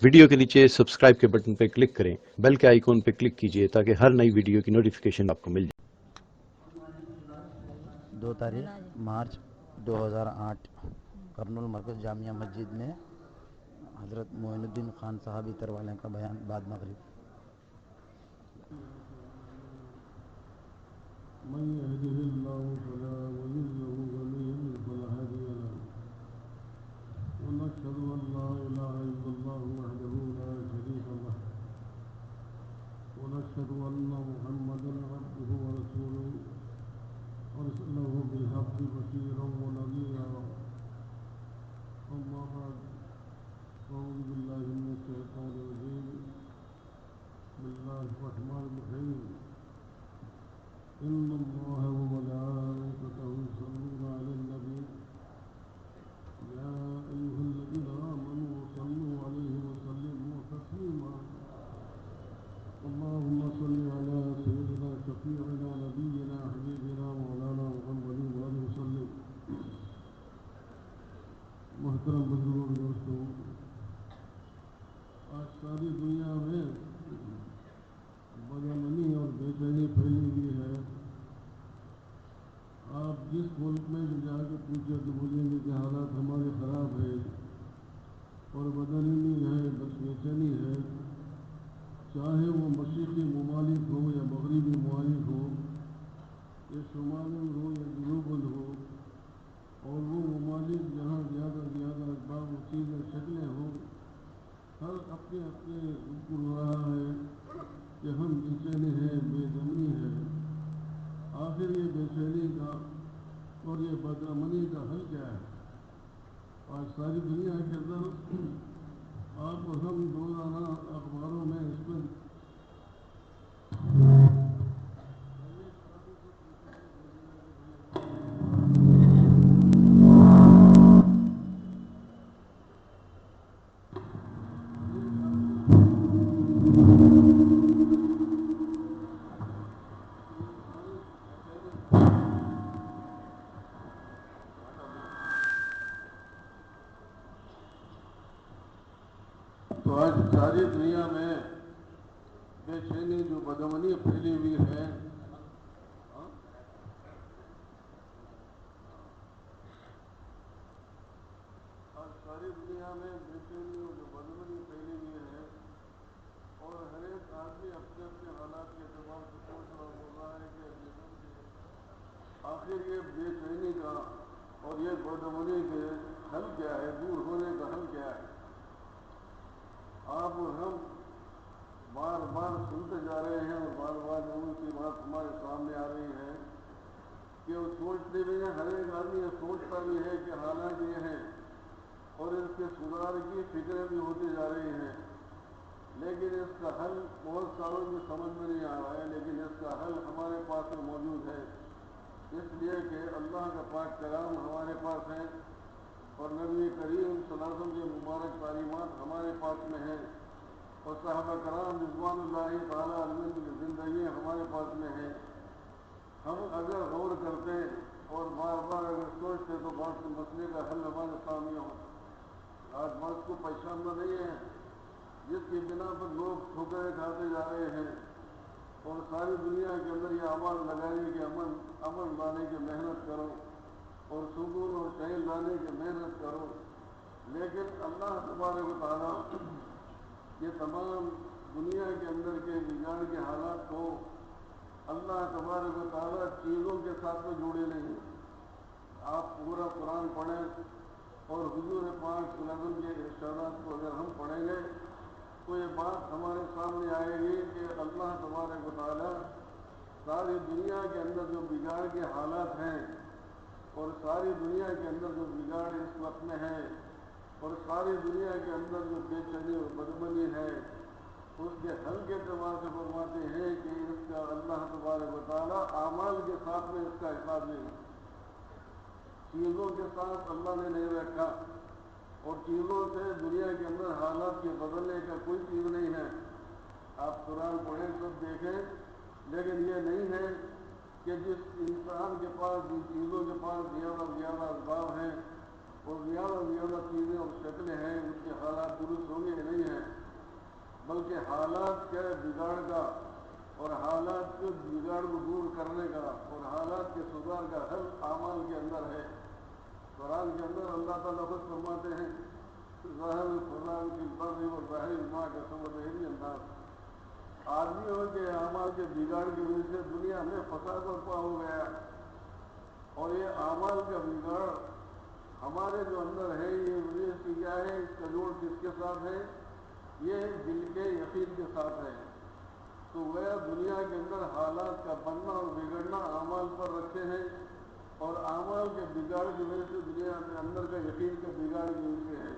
Video کے نیچے subscribe کے بٹن پہ کلک کریں، بیل کے آئیکن پہ کلک کیجئے تاکہ ہر نئی ویڈیو کی نوٹیفیکیشن آپ کو مل جائے۔ 2 تاریخ مارچ 2008 کرنول مرکز جامعہ مسجد میں حضرت معین الدین خان صاحب اتر والے کا بیان بعد مغرب۔ من يهده الله فلا مضل له ومن يضلل فلا هادي له ونشهد أن لا إله إلا الله وحده لا شريك له ونشهد أن محمدا عبده ورسوله أرسله بالحق بشيرا ونذيرا أما بعد أعوذ بالله من الشيطان الرجيم بسم الله الرحمن الرحيم إن الله وملائكته يصلون على النبي يا أيها الذين آمنوا صلوا عليه وسلموا تسليما اللهم صل على سيدنا شفيعنا نبينا حبيبنا مولانا محمد وآله وسلم۔ محترم بزرگوں دوستوں، آج ساری دنیا میں بدامنی اور بے چینی پھیلی ہوئی ہے۔ آپ جس ملک میں بھی جا کے پوچھے تو بولیں گے کہ حالات ہمارے خراب ہے اور بدامنی ہے، بے چینی ہے، چاہے وہ مشرقی ممالک ہو یا مغربی ممالک ہو، یا شمال ہو یا جنوب ہو، اور وہ ممالک جہاں زیادہ اسباب و چیزیں شکلیں ہوں، ہر اپنے اپنے کو رہا ہے کہ ہم بے چینی ہیں، بے امنی ہے۔ آخر یہ بے چینی کا اور یہ بد امنی کا حل کیا ہے؟ آج ساری دنیا کے اندر آپ اور ہم روزانہ اخباروں میں اس پر تو آج ساری دنیا میں بے چینی جو بدامنی پھیلی ہوئی ہے، آج ساری دنیا میں بے چینی اور جو بدامنی پھیلی ہوئی ہے، اور ہر ایک آدمی اپنے اپنے حالات کے اعتبار سے سوچ رہا ہو رہا ہے کہ آخر یہ بے چینی کا اور یہ بدامنی کے حل کیا ہے، دور ہونے کا حل کیا ہے؟ آپ اور ہم بار بار سنتے جا رہے ہیں اور بار بار ان کی بات ہمارے سامنے آ رہی ہے کہ وہ سوچتے بھی ہیں، ہر ایک آدمی یہ سوچتا بھی ہے کہ حالات یہ ہیں اور اس کے سدھار کی فکریں بھی ہوتی جا رہی ہیں، لیکن اس کا حل بہت سالوں میں سمجھ میں نہیں آ رہا ہے، لیکن اس کا حل ہمارے پاس میں موجود ہے، اس لیے کہ اللہ کا پاک کلام ہمارے پاس ہے اور نبی کریم صلی اللہ علیہ وسلم کی مبارک تعلیمات ہمارے پاس میں ہیں، اور صحابہ کرام رضوان اللہ تعالیٰ علیہ کی زندگی ہمارے پاس میں ہے۔ ہم اگر غور کرتے اور بار بار اگر سوچتے تو بات مسئلے کا حل ہمارے سامنے ہو۔ آج بات کو پہچاننا نہیں ہے، جس کی بنا پر لوگ ٹھوکریں کھاتے جا رہے ہیں اور ساری دنیا کے اندر یہ آواز لگائی کہ امن لانے کی محنت کرو اور سکون اور چین لانے کی محنت کرو، لیکن اللہ تبارک و تعالیٰ یہ تمام دنیا کے اندر کے بگاڑ کے حالات کو اللہ تبارک و تعالیٰ چیزوں کے ساتھ میں جوڑے نہیں ہیں۔ آپ پورا قرآن پڑھیں اور حضور پاک صلی اللہ علیہ وسلم کے ارشادات کو اگر ہم پڑھیں گے تو یہ بات ہمارے سامنے آئے گی کہ اللہ تبارک و تعالیٰ ساری دنیا کے اندر جو بگاڑ کے حالات ہیں اور ساری دنیا کے اندر جو بگاڑ اس وقت میں ہے اور ساری دنیا کے اندر جو بے چینی اور بدامنی ہے، اس کے حل کے اعتبار سے فرماتے ہیں کہ اس کا اللہ تبارک و تعالیٰ اعمال کے ساتھ میں اس کا حساب نہیں، چیزوں کے ساتھ اللہ نے نہیں رکھا، اور چیزوں سے دنیا کے اندر حالات کے بدلنے کا کوئی چیز نہیں ہے۔ آپ قرآن پڑھیں سب دیکھیں، لیکن یہ نہیں ہے کہ جس انسان کے پاس جن چیزوں کے پاس زیادہ اسباب ہیں اور زیادہ چیزیں اور شکلیں ہیں، ان کے حالات درست ہوں گے نہیں ہیں، بلکہ حالات کے بگاڑ کا اور حالات کے بگاڑ کو دور کرنے کا اور حالات کے سدھار کا حل اعمال کے اندر ہے۔ قرآن کے اندر اللہ تعالیٰ خود فرماتے ہیں ظاہر الفساد فی البر والبحر بما کسبت ایدی الناس، آدمیوں کے اعمال کے بگاڑ کی وجہ سے دنیا میں فساد برپا ہو گیا، اور یہ اعمال کا بگاڑ ہمارے جو اندر ہے، یہ وجہ کی کیا ہے، اس کا جوڑ کس کے ساتھ ہے، یہ دل کے یقین کے ساتھ ہے۔ تو وہ دنیا کے اندر حالات کا بننا اور بگڑنا اعمال پر رکھتے ہیں، اور اعمال کے بگاڑ کی وجہ سے دنیا کے اندر کا یقین کا بگاڑ کی وجہ سے ہے۔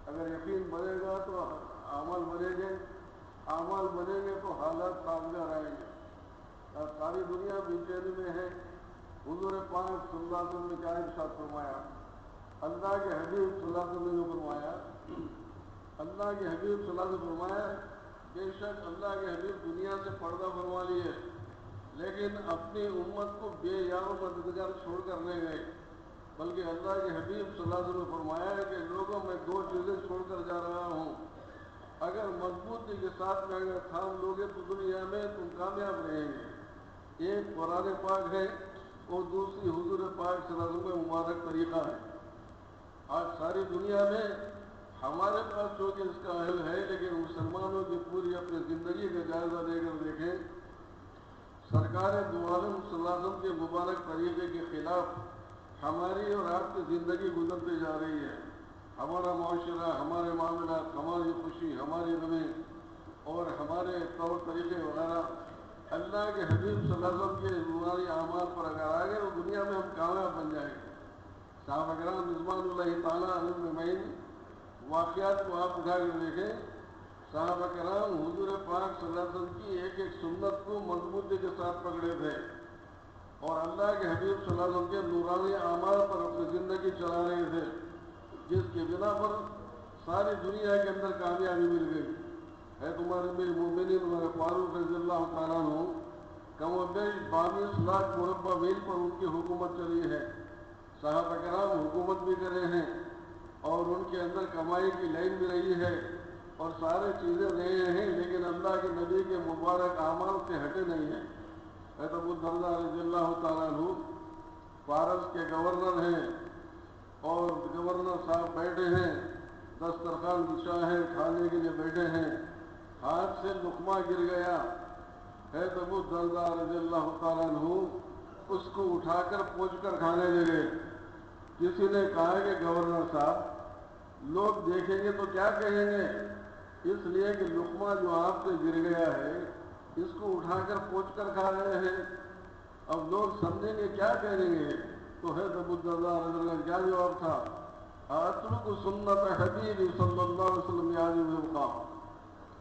اگر یقین بنے گا تو اعمال بنے گے، اعمال بنیں گے تو حالات سازگار آئیں گے۔ ساری دنیا بے چینی میں ہے۔ حضور پاک صلی اللہ علیہ وسلم نے کیا ارشاد فرمایا؟ اللہ کے حبیب صلی اللہ علیہ وسلم نے فرمایا، اللہ کے حبیب صلی اللہ علیہ وسلم نے فرمایا، بے شک اللہ کے حبیب دنیا سے پردہ فرما لیے، لیکن اپنی امت کو بے یار و مددگار چھوڑ کر نہیں گئے، بلکہ اللہ کے حبیب صلی اللہ علیہ وسلم نے فرمایا ہے کہ لوگوں میں دو چیزیں چھوڑ کر جا رہا ہوں، اگر مضبوطی کے ساتھ میں اگر تھام لوگے تو دنیا میں تم کامیاب رہیں گے۔ ایک قرآن پاک ہے اور دوسری حضور پاک صلی اللہ علیہ وسلم کا مبارک طریقہ ہے۔ آج ساری دنیا میں ہمارے پاس چونکہ اس کا حل ہے، لیکن مسلمانوں کی پوری اپنی زندگی کا جائزہ لے کر دیکھیں، سرکار دو عالم صلی اللہ علیہ وسلم کے مبارک طریقے کے خلاف ہماری اور آپ کی زندگی گزرتی جا رہی ہے۔ ہمارا معاشرہ، ہمارے معاملات، ہماری خوشی، ہماری غمی اور ہمارے طور طریقے وغیرہ اللہ کے حبیب صلی اللہ علیہ وسلم کے نورانی اعمال پر اگر آ گئے تو دنیا میں ہم کامیاب بن جائیں گے۔ صحابہ کرام رضوان اللہ تعالیٰ علیہم اجمعین واقعات کو آپ اٹھا کر دیکھیں، صحابہ کرام حضور پاک صلی اللہ علیہ وسلم کی ایک ایک سنت کو مضبوطی کے ساتھ پکڑے تھے، اور اللہ کے حبیب صلی اللہ علیہ وسلم کے نورانی اعمال پر اپنی زندگی چلا رہے تھے، جس کی بنا پر ساری دنیا کے اندر کامیابی مل گئی ہے۔ تمہارے میرے مومنین تمہارے فاروق رضی اللہ تعالیٰ عنہ کم و بیش 22 لاکھ مربع میل پر ان کی حکومت چلی ہے۔ صحابہ کرام حکومت بھی کرے ہیں اور ان کے اندر کمائی کی لائن بھی رہی ہے اور سارے چیزیں رہے ہیں، لیکن اللہ کے نبی کے مبارک اعمال سے ہٹے نہیں ہیں۔ حضرت ابو الدرداء رضی اللہ تعالیٰ عنہ فارس کے گورنر ہیں، اور گورنر صاحب بیٹھے ہیں، دسترخوان بچھا ہے، کھانے کے لیے بیٹھے ہیں، ہاتھ سے لقمہ گر گیا، حضرت ابو الدرداء رضی اللہ تعالیٰ عنہ اس کو اٹھا کر پوچھ کر کھانے لگے۔ کسی نے کہا کہ گورنر صاحب لوگ دیکھیں گے تو کیا کہیں گے، اس لیے کہ لقمہ جو آپ سے گر گیا ہے اس کو اٹھا کر پوچھ کر کھا رہے ہیں، اب لوگ سمجھیں گے کیا کہیں گے۔ تو حضرت ابو الدرداء رضی اللہ عنہ کیا جواب تھا؟ اترک سنت حبیبی صلی اللہ علیہ وسلم یعنی وفقا،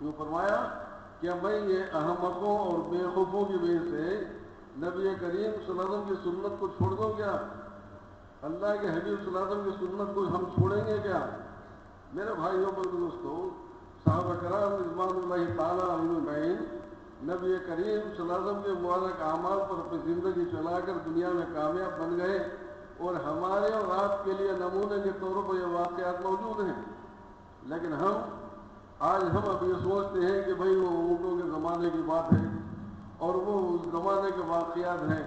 یوں فرمایا کہ میں یہ احمقوں اور بے خوفوں کی وجہ سے نبی کریم صلی اللہ علیہ وسلم کی سنت کو چھوڑ دوں کیا؟ اللہ کے حبیب صلی اللہ علیہ وسلم کی سنت کو ہم چھوڑیں گے کیا؟ میرے بھائیوں اور دوستوں، صحابہ کرام رضوان اللہ تعالیٰ علیہم اجمعین نبی کریم صلی اللہ علیہ وسلم کے مبارک اعمال پر اپنی زندگی چلا کر دنیا میں کامیاب بن گئے، اور ہمارے اور آپ کے لیے نمونے کے طور پر یہ واقعات موجود ہیں۔ لیکن آج ہم اب یہ سوچتے ہیں کہ بھئی وہ اونٹوں کے زمانے کی بات ہے اور وہ اس زمانے کے واقعات ہیں،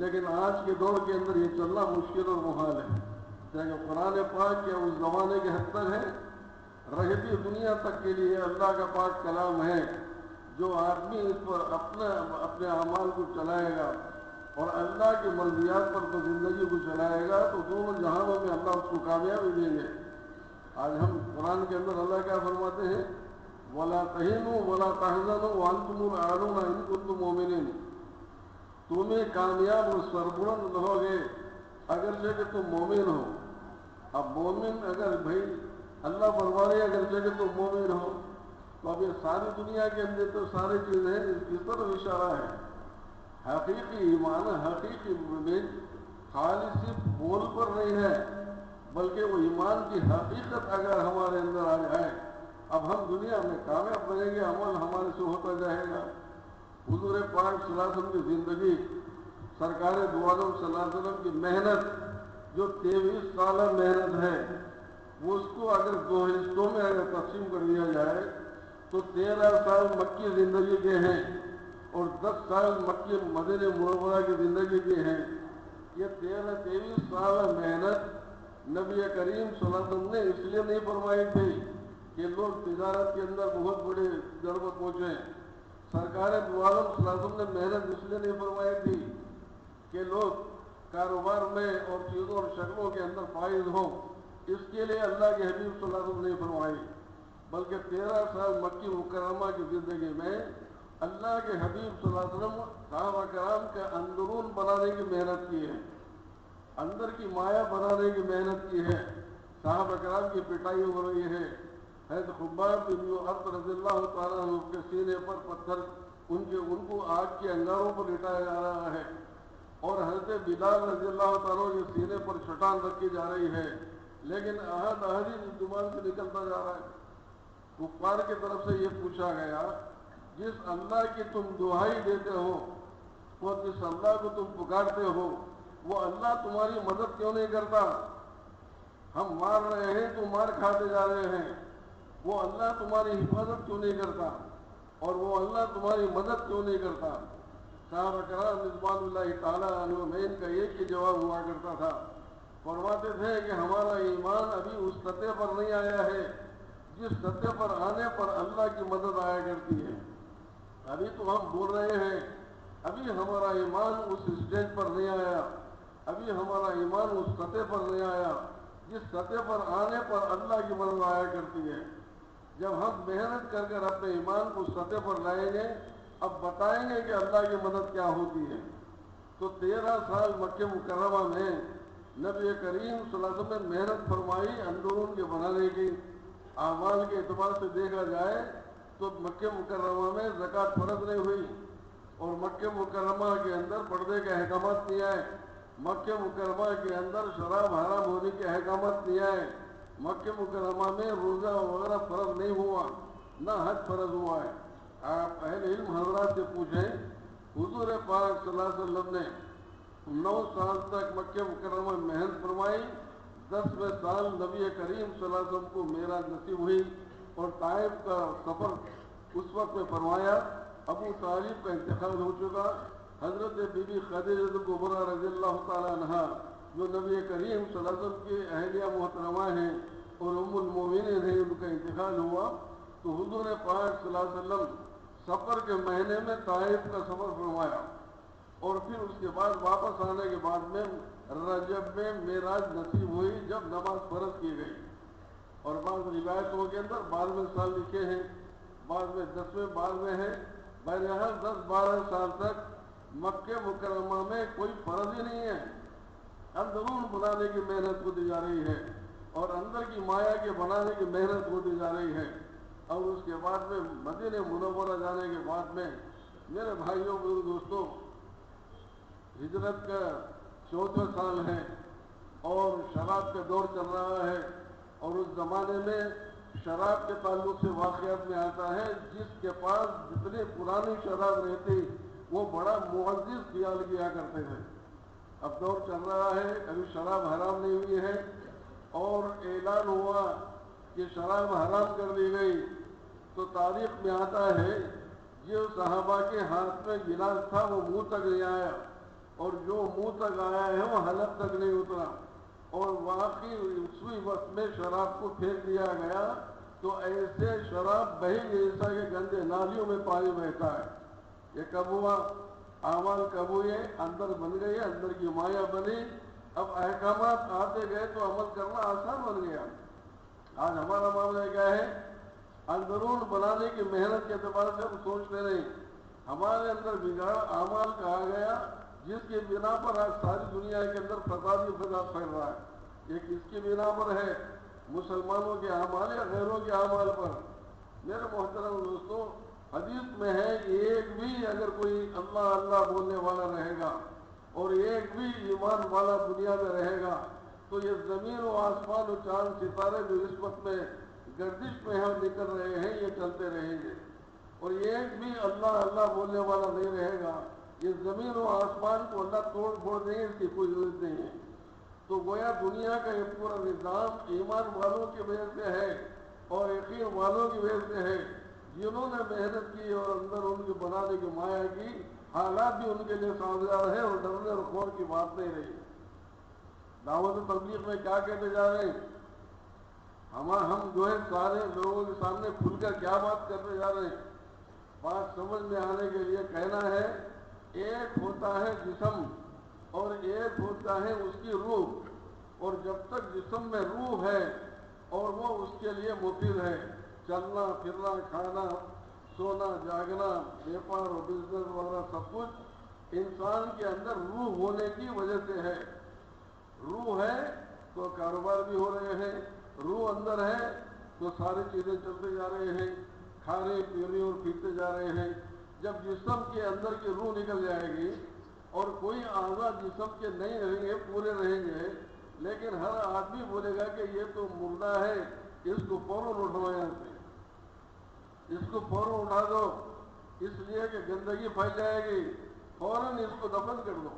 لیکن آج کے دور کے اندر یہ چلنا مشکل اور محال ہے، چاہے قرآن پاک کے اس زمانے کے حد تک ہے، رہتی دنیا تک کے لیے اللہ کا پاک کلام ہے۔ جو آدمی اس پر اپنے اعمال کو چلائے گا اور اللہ کی مرضیات پر تو زندگی کو چلائے گا تو دونوں جہانوں میں اللہ اس کو کامیابی دیں گے۔ آج ہم قرآن کے اندر اللہ کیا فرماتے ہیں؟ وَلَا تَهِنُوا وَلَا تَحْزَنُوا وَأَنْتُمُ الْأَعْلَوْنَ إِن كُنتُم مُؤْمِنِينَ، تمہیں کامیاب اور سربلند رہو گے اگرچہ کہ تم مومن ہو۔ اب مومن اگر بھائی اللہ فرمانے اگرچہ کہ تم مومن ہو، تو اب یہ ساری دنیا کے اندر تو ساری چیزیں کس طرف اشارہ ہے؟ حقیقی ایمان، حقیقی مومن خالی صرف بول پر نہیں ہے، بلکہ وہ ایمان کی حقیقت اگر ہمارے اندر آ جائے، اب ہم دنیا میں کامیاب بنیں گے، عمل ہمارے سے ہوتا جائے گا۔ حضور پاک صلی اللہ علیہ وسلم کی زندگی، سرکار دو عالم صلی اللہ علیہ وسلم کی محنت، جو 23 سالہ محنت ہے وہ اس کو اگر 2 حصوں میں اگر تقسیم کر دیا جائے تو 13 سال مکی زندگی کے ہیں اور 10 سال مکی مدینہ منورہ کی زندگی کے ہیں. یہ 23 سال محنت نبی کریم صلی اللہ علیہ وسلم نے اس لیے نہیں فرمائی تھی کہ لوگ تجارت کے اندر بہت بڑے در پر پہنچے. سرکار دو عالم صلی اللہ علیہ وسلم نے محنت اس لیے نہیں فرمائی تھی کہ لوگ کاروبار میں اور چیزوں اور شکلوں کے اندر فائز ہوں. اس کے لیے اللہ کے حبیب صلی اللہ علیہ وسلم نے فرمائی، بلکہ 13 سال مکی مکرمہ کی زندگی میں اللہ کے حبیب صلی اللہ علیہ وسلم صحابہ کرام کے اندرون بنانے کی محنت کی ہے، اندر کی مایا بنانے کی محنت کی ہے. صحابہ کرام کی پٹائی ہو رہی ہے. حضرت خباب بن ارد رضی اللہ تعالیٰ عنہ کے سینے پر پتھر ان کو آگ کے انگاروں پر لٹایا جا رہا ہے، اور حضرت بلال رضی اللہ تعالیٰ کے سینے پر چٹان رکھی جا رہی ہے، لیکن عہد ہی زبان سے نکلتا جا رہا ہے. کفار کی طرف سے یہ پوچھا گیا، جس اللہ کی تم دہائی دیتے ہو اور جس اللہ کو تم پکارتے ہو وہ اللہ تمہاری مدد کیوں نہیں کرتا؟ ہم مار رہے ہیں تو مار کھاتے جا رہے ہیں، وہ اللہ تمہاری حفاظت کیوں نہیں کرتا اور وہ اللہ تمہاری مدد کیوں نہیں کرتا؟ صحابہ کرام رضوان اللہ تعالیٰ عنہم کا ایک ہی جواب ہوا کرتا تھا، فرماتے تھے کہ ہمارا ایمان ابھی اس سطح پر نہیں آیا ہے جس سطح پر آنے پر اللہ کی مدد آیا کرتی ہے. ابھی تو ہم بول رہے ہیں، ابھی ہمارا ایمان اس اسٹیج پر نہیں آیا، ابھی ہمارا ایمان اس سطح پر نہیں آیا جس سطح پر آنے پر اللہ کی مدد آیا کرتی ہے. جب ہم محنت کر کر اپنے ایمان کو سطح پر لائیں گے، اب بتائیں گے کہ اللہ کی مدد کیا ہوتی ہے. تو 13 سال مکہ مکرمہ میں نبی کریم صلی اللہ علیہ وسلم نے محنت فرمائی اندرون کے بنانے کی. اعمال کے اعتبار سے دیکھا جائے تو مکہ مکرمہ میں زکوٰۃ فرض نہیں ہوئی، اور مکہ مکرمہ کے اندر پردے کے احکامات نہیں آئے، مکہ مکرمہ کے اندر شراب حرام ہونے کے احکامات نہیں آئے، مکہ مکرمہ میں روزہ وغیرہ فرض نہیں ہوا، نہ حج فرض ہوا ہے. آپ اہل علم حضرات سے پوچھیں، حضور پاک صلی اللہ علیہ وسلم نے 9 سال تک مکہ مکرمہ میں محنت فرمائی. 10ویں سال نبی کریم صلی اللہ علیہ وسلم کو معراج نصیب ہوئی اور طائف کا سفر اس وقت میں فرمایا. ابو طالب کا انتقال ہو چکا. حضرت بی بی خدیجہ کبریٰ رضی اللہ تعالیٰ عنہا جو نبی کریم صلی اللہ علیہ وسلم کی اہلیہ محترمہ ہیں اور ام المومنین ہیں، ان کا انتقال ہوا. تو حضور پاک صلی اللہ علیہ وسلم سفر کے مہینے میں طائف کا سفر فرمایا، اور پھر اس کے بعد واپس آنے کے بعد میں رجب میں معراج نصیب ہوئی جب نماز فرض کی گئی. اور بعض روایتوں کے اندر 12ویں سال لکھے ہیں، بعض میں 10ویں، بعض میں ہے. بہرحال 10-12 سال تک مکہ مکرمہ میں کوئی فرض ہی نہیں ہے، اندرون بنانے کی محنت ہوتی جا رہی ہے اور اندر کی مایا کے بنانے کی محنت ہوتی جا رہی ہے. اور اس کے بعد میں مدینہ منورہ جانے کے بعد میں میرے بھائیوں میرے دوستوں، ہجرت کا 14واں سال ہے اور شراب کا دور چل رہا ہے. اور اس زمانے میں شراب کے تعلق سے واقعات میں آتا ہے، جس کے پاس جتنی پرانی شراب رہتی وہ بڑا معزز خیال کیا کرتے تھے. اب دور چل رہا ہے، ابھی شراب حرام نہیں ہوئی ہے اور اعلان ہوا کہ شراب حرام کر دی گئی، تو تاریخ میں آتا ہے جو صحابہ کے ہاتھ میں گلاس تھا وہ منہ تک نہیں آیا، اور جو منہ تک آیا ہے وہ حلق تک نہیں اترا، اور واقعی اسی وقت میں شراب کو پھینک دیا گیا. تو ایسے شراب بہی جیسا کہ گندے نالیوں میں پانی بہتا ہے. یہ کب ہوا؟ اعمال کب ہوئے؟ اندر بن گئی، اندر کی مایا بنی. اب احکامات آتے گئے تو عمل کرنا آسان بن گیا. آج ہمارا معاملہ کیا ہے؟ اندرون بنانے کی محنت کے اعتبار سے ہم سوچتے نہیں، ہمارے اندر بگاڑ اعمال کا آ گیا، جس کی بنا پر آج ساری دنیا کے اندر فساد ہی فساد پھیل رہا ہے. یہ کس کی بنا پر ہے؟ مسلمانوں کے اعمال یا غیروں کے اعمال پر؟ میرے محترم دوستوں، حدیث میں ہے کہ ایک بھی اگر کوئی اللہ اللہ بولنے والا رہے گا اور ایک بھی ایمان والا دنیا میں رہے گا تو یہ زمین و آسمان و چاند ستارے جو اس وقت میں گردش میں ہم نکل رہے ہیں یہ چلتے رہیں گے. اور ایک بھی اللہ اللہ بولنے والا نہیں رہے گا، یہ زمین و آسمان کو اللہ توڑ پھوڑ دیں گے، اس کی کوئی ضرورت نہیں ہے. تو گویا دنیا کا یہ پورا نظام ایمان والوں کی وجہ سے ہے اور یقین والوں کی وجہ سے ہے، جنہوں نے محنت کی اور اندر ان کی بنانے کی مایا کی، حالات بھی ان کے لیے سازگار ہیں اور ڈرنے اور خوف کی بات نہیں رہی۔ دعوت و تبلیغ میں کیا کہتے جا رہے ہیں؟ ہم جو ہے سارے لوگوں کے سامنے کھل کر کیا بات کرتے جا رہے ہیں؟ بات سمجھ میں آنے کے لیے کہنا ہے، ایک ہوتا ہے جسم اور ایک ہوتا ہے اس کی روح، اور جب تک جسم میں روح ہے اور وہ اس کے لیے مفید ہے، چلنا پھرنا کھانا سونا جاگنا بیپار اور بزنس وغیرہ سب کچھ انسان کے اندر روح ہونے کی وجہ سے ہے۔ روح ہے تو کاروبار بھی ہو رہے ہیں، روح اندر ہے تو ساری چیزیں چلتے جا رہے ہیں، کھا رہے پی رہے اور پیتے جا رہے ہیں۔ جب جسم کے اندر کی روح نکل جائے گی اور کوئی اعضاء جسم کے نہیں رہیں گے، پورے رہیں گے، لیکن ہر آدمی بولے گا کہ یہ تو مردہ ہے، اس کو فوراً اٹھاؤ یہاں سے، اس کو فوراً اٹھا دو، اس لیے کہ گندگی پھیل جائے گی، فوراً اس کو دفن کر دو،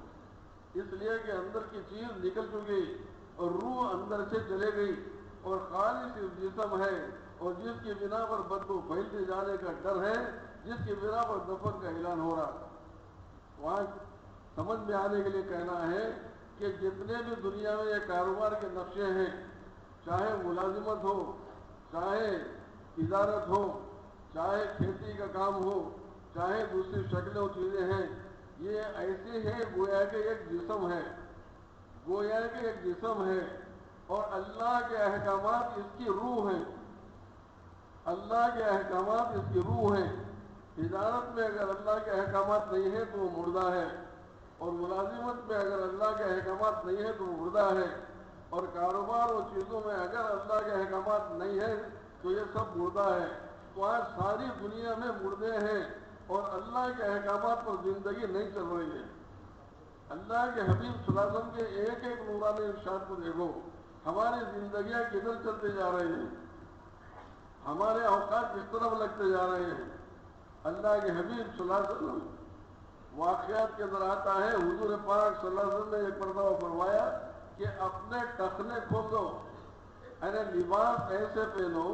اس لیے کہ اندر کی چیز نکل چکی اور روح اندر سے چلے گئی اور خالص جسم ہے، اور جس کی بنا پر بدبو پھیلتے جانے کا ڈر ہے، جس کی بنا پر دفن کا اعلان ہو رہا۔ وہاں سمجھ میں آنے کے لیے کہنا ہے کہ جتنے بھی دنیا میں یہ کاروبار کے نقشے ہیں، چاہے ملازمت ہو، چاہے تجارت ہو، چاہے کھیتی کا کام ہو، چاہے دوسری شکلیں و چیزیں ہیں، یہ ایسے ہیں گویا کہ ایک جسم ہے، گویا کہ ایک جسم ہے، اور اللہ کے احکامات اس کی روح ہیں، اللہ کے احکامات اس کی روح ہیں۔ تجارت میں اگر اللہ کے احکامات نہیں ہیں تو وہ مردہ ہے، اور ملازمت میں اگر اللہ کے احکامات نہیں ہیں تو وہ مردہ ہے، اور کاروبار و چیزوں میں اگر اللہ کے احکامات نہیں ہیں تو یہ سب مردہ ہے۔ تو آج ساری دنیا میں مردے ہیں اور اللہ کے احکامات پر زندگی نہیں چل رہی ہے۔ اللہ کے حبیب صلی اللہ علیہ وسلم کے ایک ایک نورانی ارشاد کو دیکھو، ہماری زندگیاں کدھر چلتے جا رہی ہیں، ہمارے اوقات کس طرف لگتے جا رہے ہیں۔ اللہ کے حبیب صلی اللہ علیہ وسلم واقعات کے اندر آتا ہے، حضور پاک صلی اللہ علیہ وسلم نے ایک مرتبہ فرمایا کہ اپنے ٹخنے کھول دو، یعنی لباس ایسے پہنو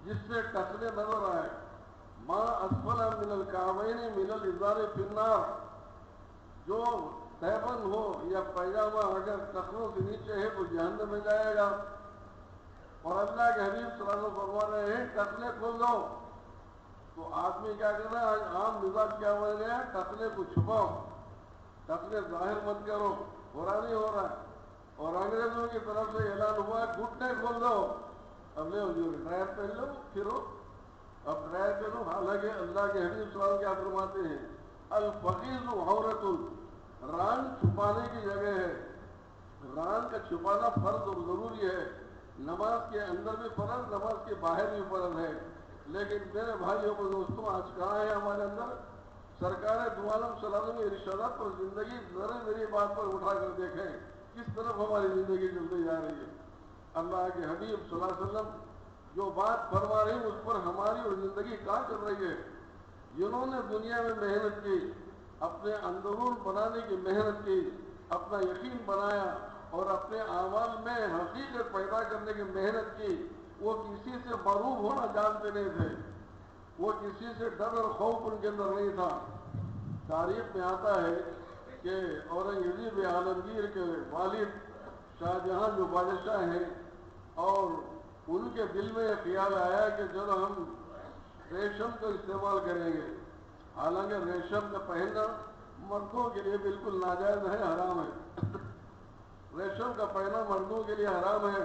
جس سے ٹخنے نظر آئے، ما اسفل من الکعبین من الازار فی النار، جو تیبن ہو یا پیجامہ اگر ٹخنوں سے نیچے ہے تو جہنم میں جائے گا۔ اور اللہ کے حبیب صلی اللہ علیہ وسلم فرما رہے ہیں ٹخنے کھول دو، تو آدمی کیا کرنا ہے، آج عام مزاج کیا بن گیا، ٹخنے کو چھپاؤ، ٹخنے ظاہر مت کرو، برا نہیں ہو رہا ہے۔ اور انگریزوں کی طرف سے اعلان ہوا گھٹنے کھول دو، اب لے جو ڈرائر پہن لو پھرو، اب ڈرائر پہنو، حالانکہ اللہ کے حبیب صلی اللہ علیہ وسلم کیا فرماتے ہیں، الفقیض عورت، ران چھپانے کی جگہ ہے، ران کا چھپانا فرض اور ضروری ہے، نماز کے اندر بھی فرض، نماز کے باہر بھی فرض ہے، لیکن میرے بھائیوں کو دوستوں آج کہاں ہے ہمارے اندر سرکار دو عالم صلی اللہ علیہ وسلم کی ارشادات پر زندگی ذرے ذری بات پر اٹھا کر دیکھیں کس طرف ہماری زندگی چلتی جا رہی ہے۔ اللہ کے حبیب صلی اللہ علیہ وسلم جو بات فرما رہے ہیں اس پر ہماری اور زندگی کہاں چل رہی ہے۔ جنہوں نے دنیا میں محنت کی، اپنے اندرون بنانے کی محنت کی، اپنا یقین بنایا اور اپنے اعمال میں حقیقت پیدا کرنے کی محنت کی، وہ کسی سے مغلوب ہونا جانتے نہیں تھے، وہ کسی سے ڈر اور خوف ان کے اندر نہیں تھا۔ تاریخ میں آتا ہے کہ اورنگزیب عالمگیر کے والد شاہ جہاں جو بادشاہ ہیں، اور ان کے دل میں یہ خیال آیا کہ چلو ہم ریشم کا استعمال کریں گے، حالانکہ ریشم کا پہننا مردوں کے لیے بالکل ناجائز ہے، حرام ہے، ریشم کا پہننا مردوں کے لیے حرام ہے،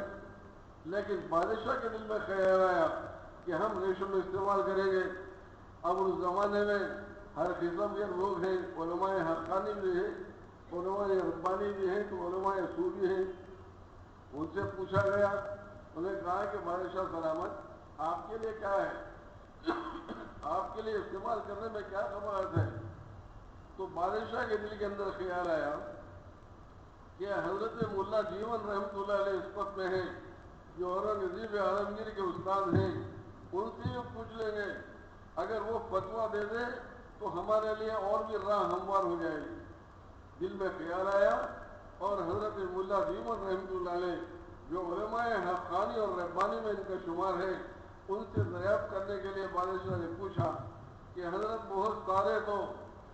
لیکن بادشاہ کے دل میں خیال آیا کہ ہم ریشم استعمال کریں گے۔ اب اس زمانے میں ہر قسم کے لوگ ہیں، علماء حقانی بھی ہیں، علماء ربانی بھی ہیں، تو علماء سو بھی ہیں۔ ان سے پوچھا گیا، انہیں کہا کہ بادشاہ سلامت، آپ کے لیے کیا ہے، آپ کے لیے استعمال کرنے میں کیا قباحت ہے؟ تو بادشاہ کے دل کے اندر خیال آیا کہ حضرت ملا جیون رحمۃ اللہ علیہ اس وقت میں ہیں، جو اورنگزیب عالمگیر کے استاد ہیں، ان سے بھی پوچھ لیں گے، اگر وہ فتویٰ دے دے تو ہمارے لیے اور بھی راہ ہموار ہو جائے گی۔ دل میں خیال آیا اور حضرت ملا دیوبند رحمۃ اللہ علیہ جو علماء حقانی اور ربانی میں ان کا شمار ہے، ان سے دریافت کرنے کے لیے بادشاہ نے پوچھا کہ حضرت بہت سارے تو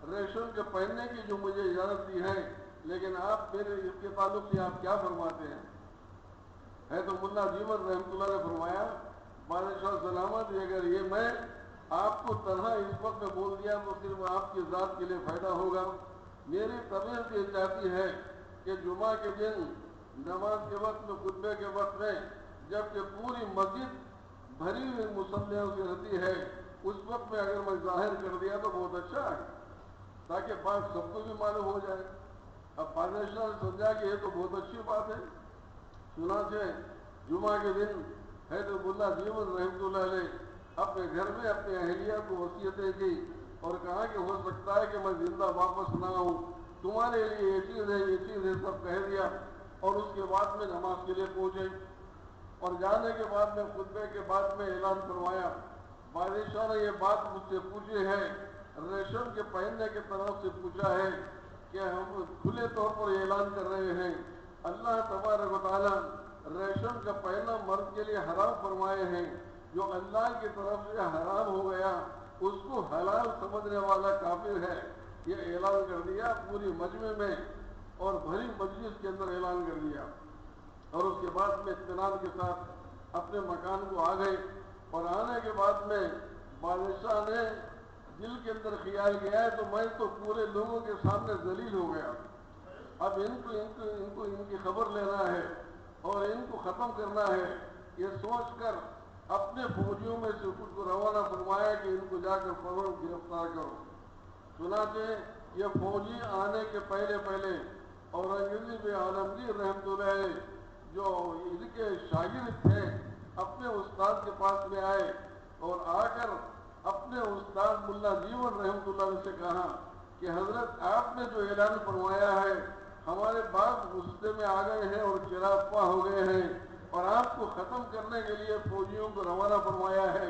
ریشم کے پہننے کی جو مجھے اجازت دی ہے، لیکن آپ میرے اس کے تعلق سے آپ کیا فرماتے ہیں؟ ہے تو ملا دیوبند رحمۃ اللہ نے فرمایا، بادشاہ سلامت اگر یہ میں آپ کو تنہا اس وقت میں بول دیا تو صرف آپ کی ذات کے لیے فائدہ ہوگا۔ میری طبیعت یہ چاہتی ہے کہ جمعہ کے دن نماز کے وقت میں، خطبے کے وقت میں، جب کہ پوری مسجد بھری ہوئی مصلیوں سے رہتی ہے، اس وقت میں اگر میں ظاہر کر دیا تو بہت اچھا ہے، تاکہ بات سب کو بھی معلوم ہو جائے۔ اب بادشاہ نے سمجھا کہ یہ تو بہت اچھی بات ہے، چنانچہ جمعہ کے دن حضرت ملا دیوبند رحمۃ اللہ علیہ اپنے گھر میں اپنی اہلیہ کو وصیتیں کی اور کہا کہ ہو سکتا ہے کہ میں زندہ واپس نہ آؤں، تمہارے لیے یہ چیز ہے، یہ چیز ہے، سب کہہ دیا۔ اور اس کے بعد میں نماز کے لیے پہنچے، اور جانے کے بعد میں خطبے کے بعد میں اعلان فرمایا، بادشاہ نے یہ بات مجھ سے پوچھی ہے، ریشم کے پہننے کی طرف سے پوچھا ہے کہ ہم کھلے طور پر اعلان کر رہے ہیں، اللہ تبارک و تعالیٰ ریشم کا پہننا مرد کے لیے حرام فرمائے ہیں، جو اللہ کی طرف سے حرام ہو گیا اس کو حلال سمجھنے والا کافر ہے۔ یہ اعلان کر دیا پوری مجمع میں اور بھری مجلس کے اندر اعلان کر دیا، اور اس کے بعد میں اطمینان کے ساتھ اپنے مکان کو آ گئے۔ اور آنے کے بعد میں بادشاہ نے دل کے اندر خیال کیا ہے تو میں تو پورے لوگوں کے سامنے ذلیل ہو گیا، اب ان کی خبر لینا ہے اور ان کو ختم کرنا ہے۔ یہ سوچ کر اپنے فوجیوں میں سے کچھ کو روانہ فرمایا کہ ان کو جا کر فوراً گرفتار کرو۔ چنانچہ یہ فوجی آنے کے پہلے اورنگزیب عالمگیر رحمۃ اللہ علیہ جو ان کے شاگرد تھے اپنے استاد کے پاس میں آئے، اور آ کر اپنے استاد ملا دیوبند رحمۃ اللہ علیہ سے کہا کہ حضرت آپ نے جو اعلان فرمایا ہے، ہمارے باپ غصے میں آ گئے ہیں اور چراغ پا ہو گئے ہیں، اور آپ کو ختم کرنے کے لیے فوجیوں کو روانہ فرمایا ہے،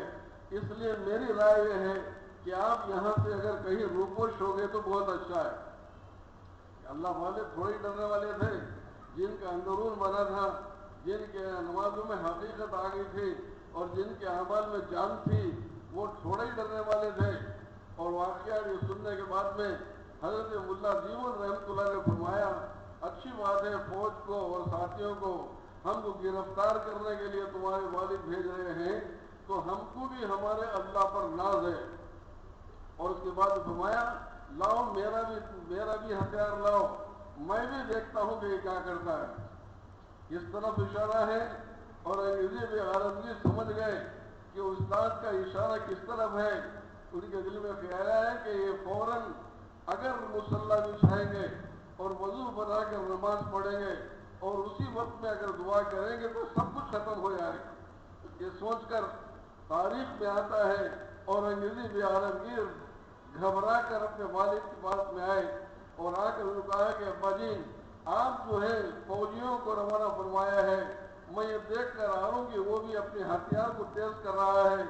اس لیے میری رائے یہ ہے کہ آپ یہاں سے اگر کہیں روپوش ہو گئے تو بہت اچھا ہے۔ اللہ والے تھوڑے ہی ڈرنے والے تھے، جن کا اندرون بنا تھا، جن کے نمازوں میں حقیقت آ گئی تھی اور جن کے اعمال میں جان تھی، وہ تھوڑے ہی ڈرنے والے تھے۔ اور واقعہ یہ سننے کے بعد میں حضرت ملا دیوبند رحمۃ اللہ نے فرمایا، اچھی بات ہے، فوج کو اور ساتھیوں کو ہم کو گرفتار کرنے کے لیے تمہارے والد بھیج رہے ہیں، تو ہم کو بھی ہمارے اللہ پر ناز ہے۔ اور اس کے بعد فرمایا، لاؤ میرا بھی ہتھیار لاؤ، میں بھی دیکھتا ہوں کہ یہ کیا کرتا ہے۔ اس طرف اشارہ ہے، اور انگریزی عالمگیر سمجھ گئے کہ استاد کا اشارہ کس طرف ہے۔ ان کے دل میں خیال ہے کہ یہ فوراً اگر مصلی بچھائیں گے اور وضو بنا کر نماز پڑھیں گے اور اسی وقت میں اگر دعا کریں گے تو سب کچھ ختم ہو جائے گا۔ یہ سوچ کر تاریخ میں آتا ہے اورنگزیب عالمگیر گھبرا کر اپنے والد کے پاس میں آئے اور آ کر انہوں نے کہا کہ ابا جی، آپ جو ہے فوجیوں کو روانہ فرمایا ہے، میں یہ دیکھ کر آ رہا ہوں کہ وہ بھی اپنے ہتھیار کو تیز کر رہا ہے،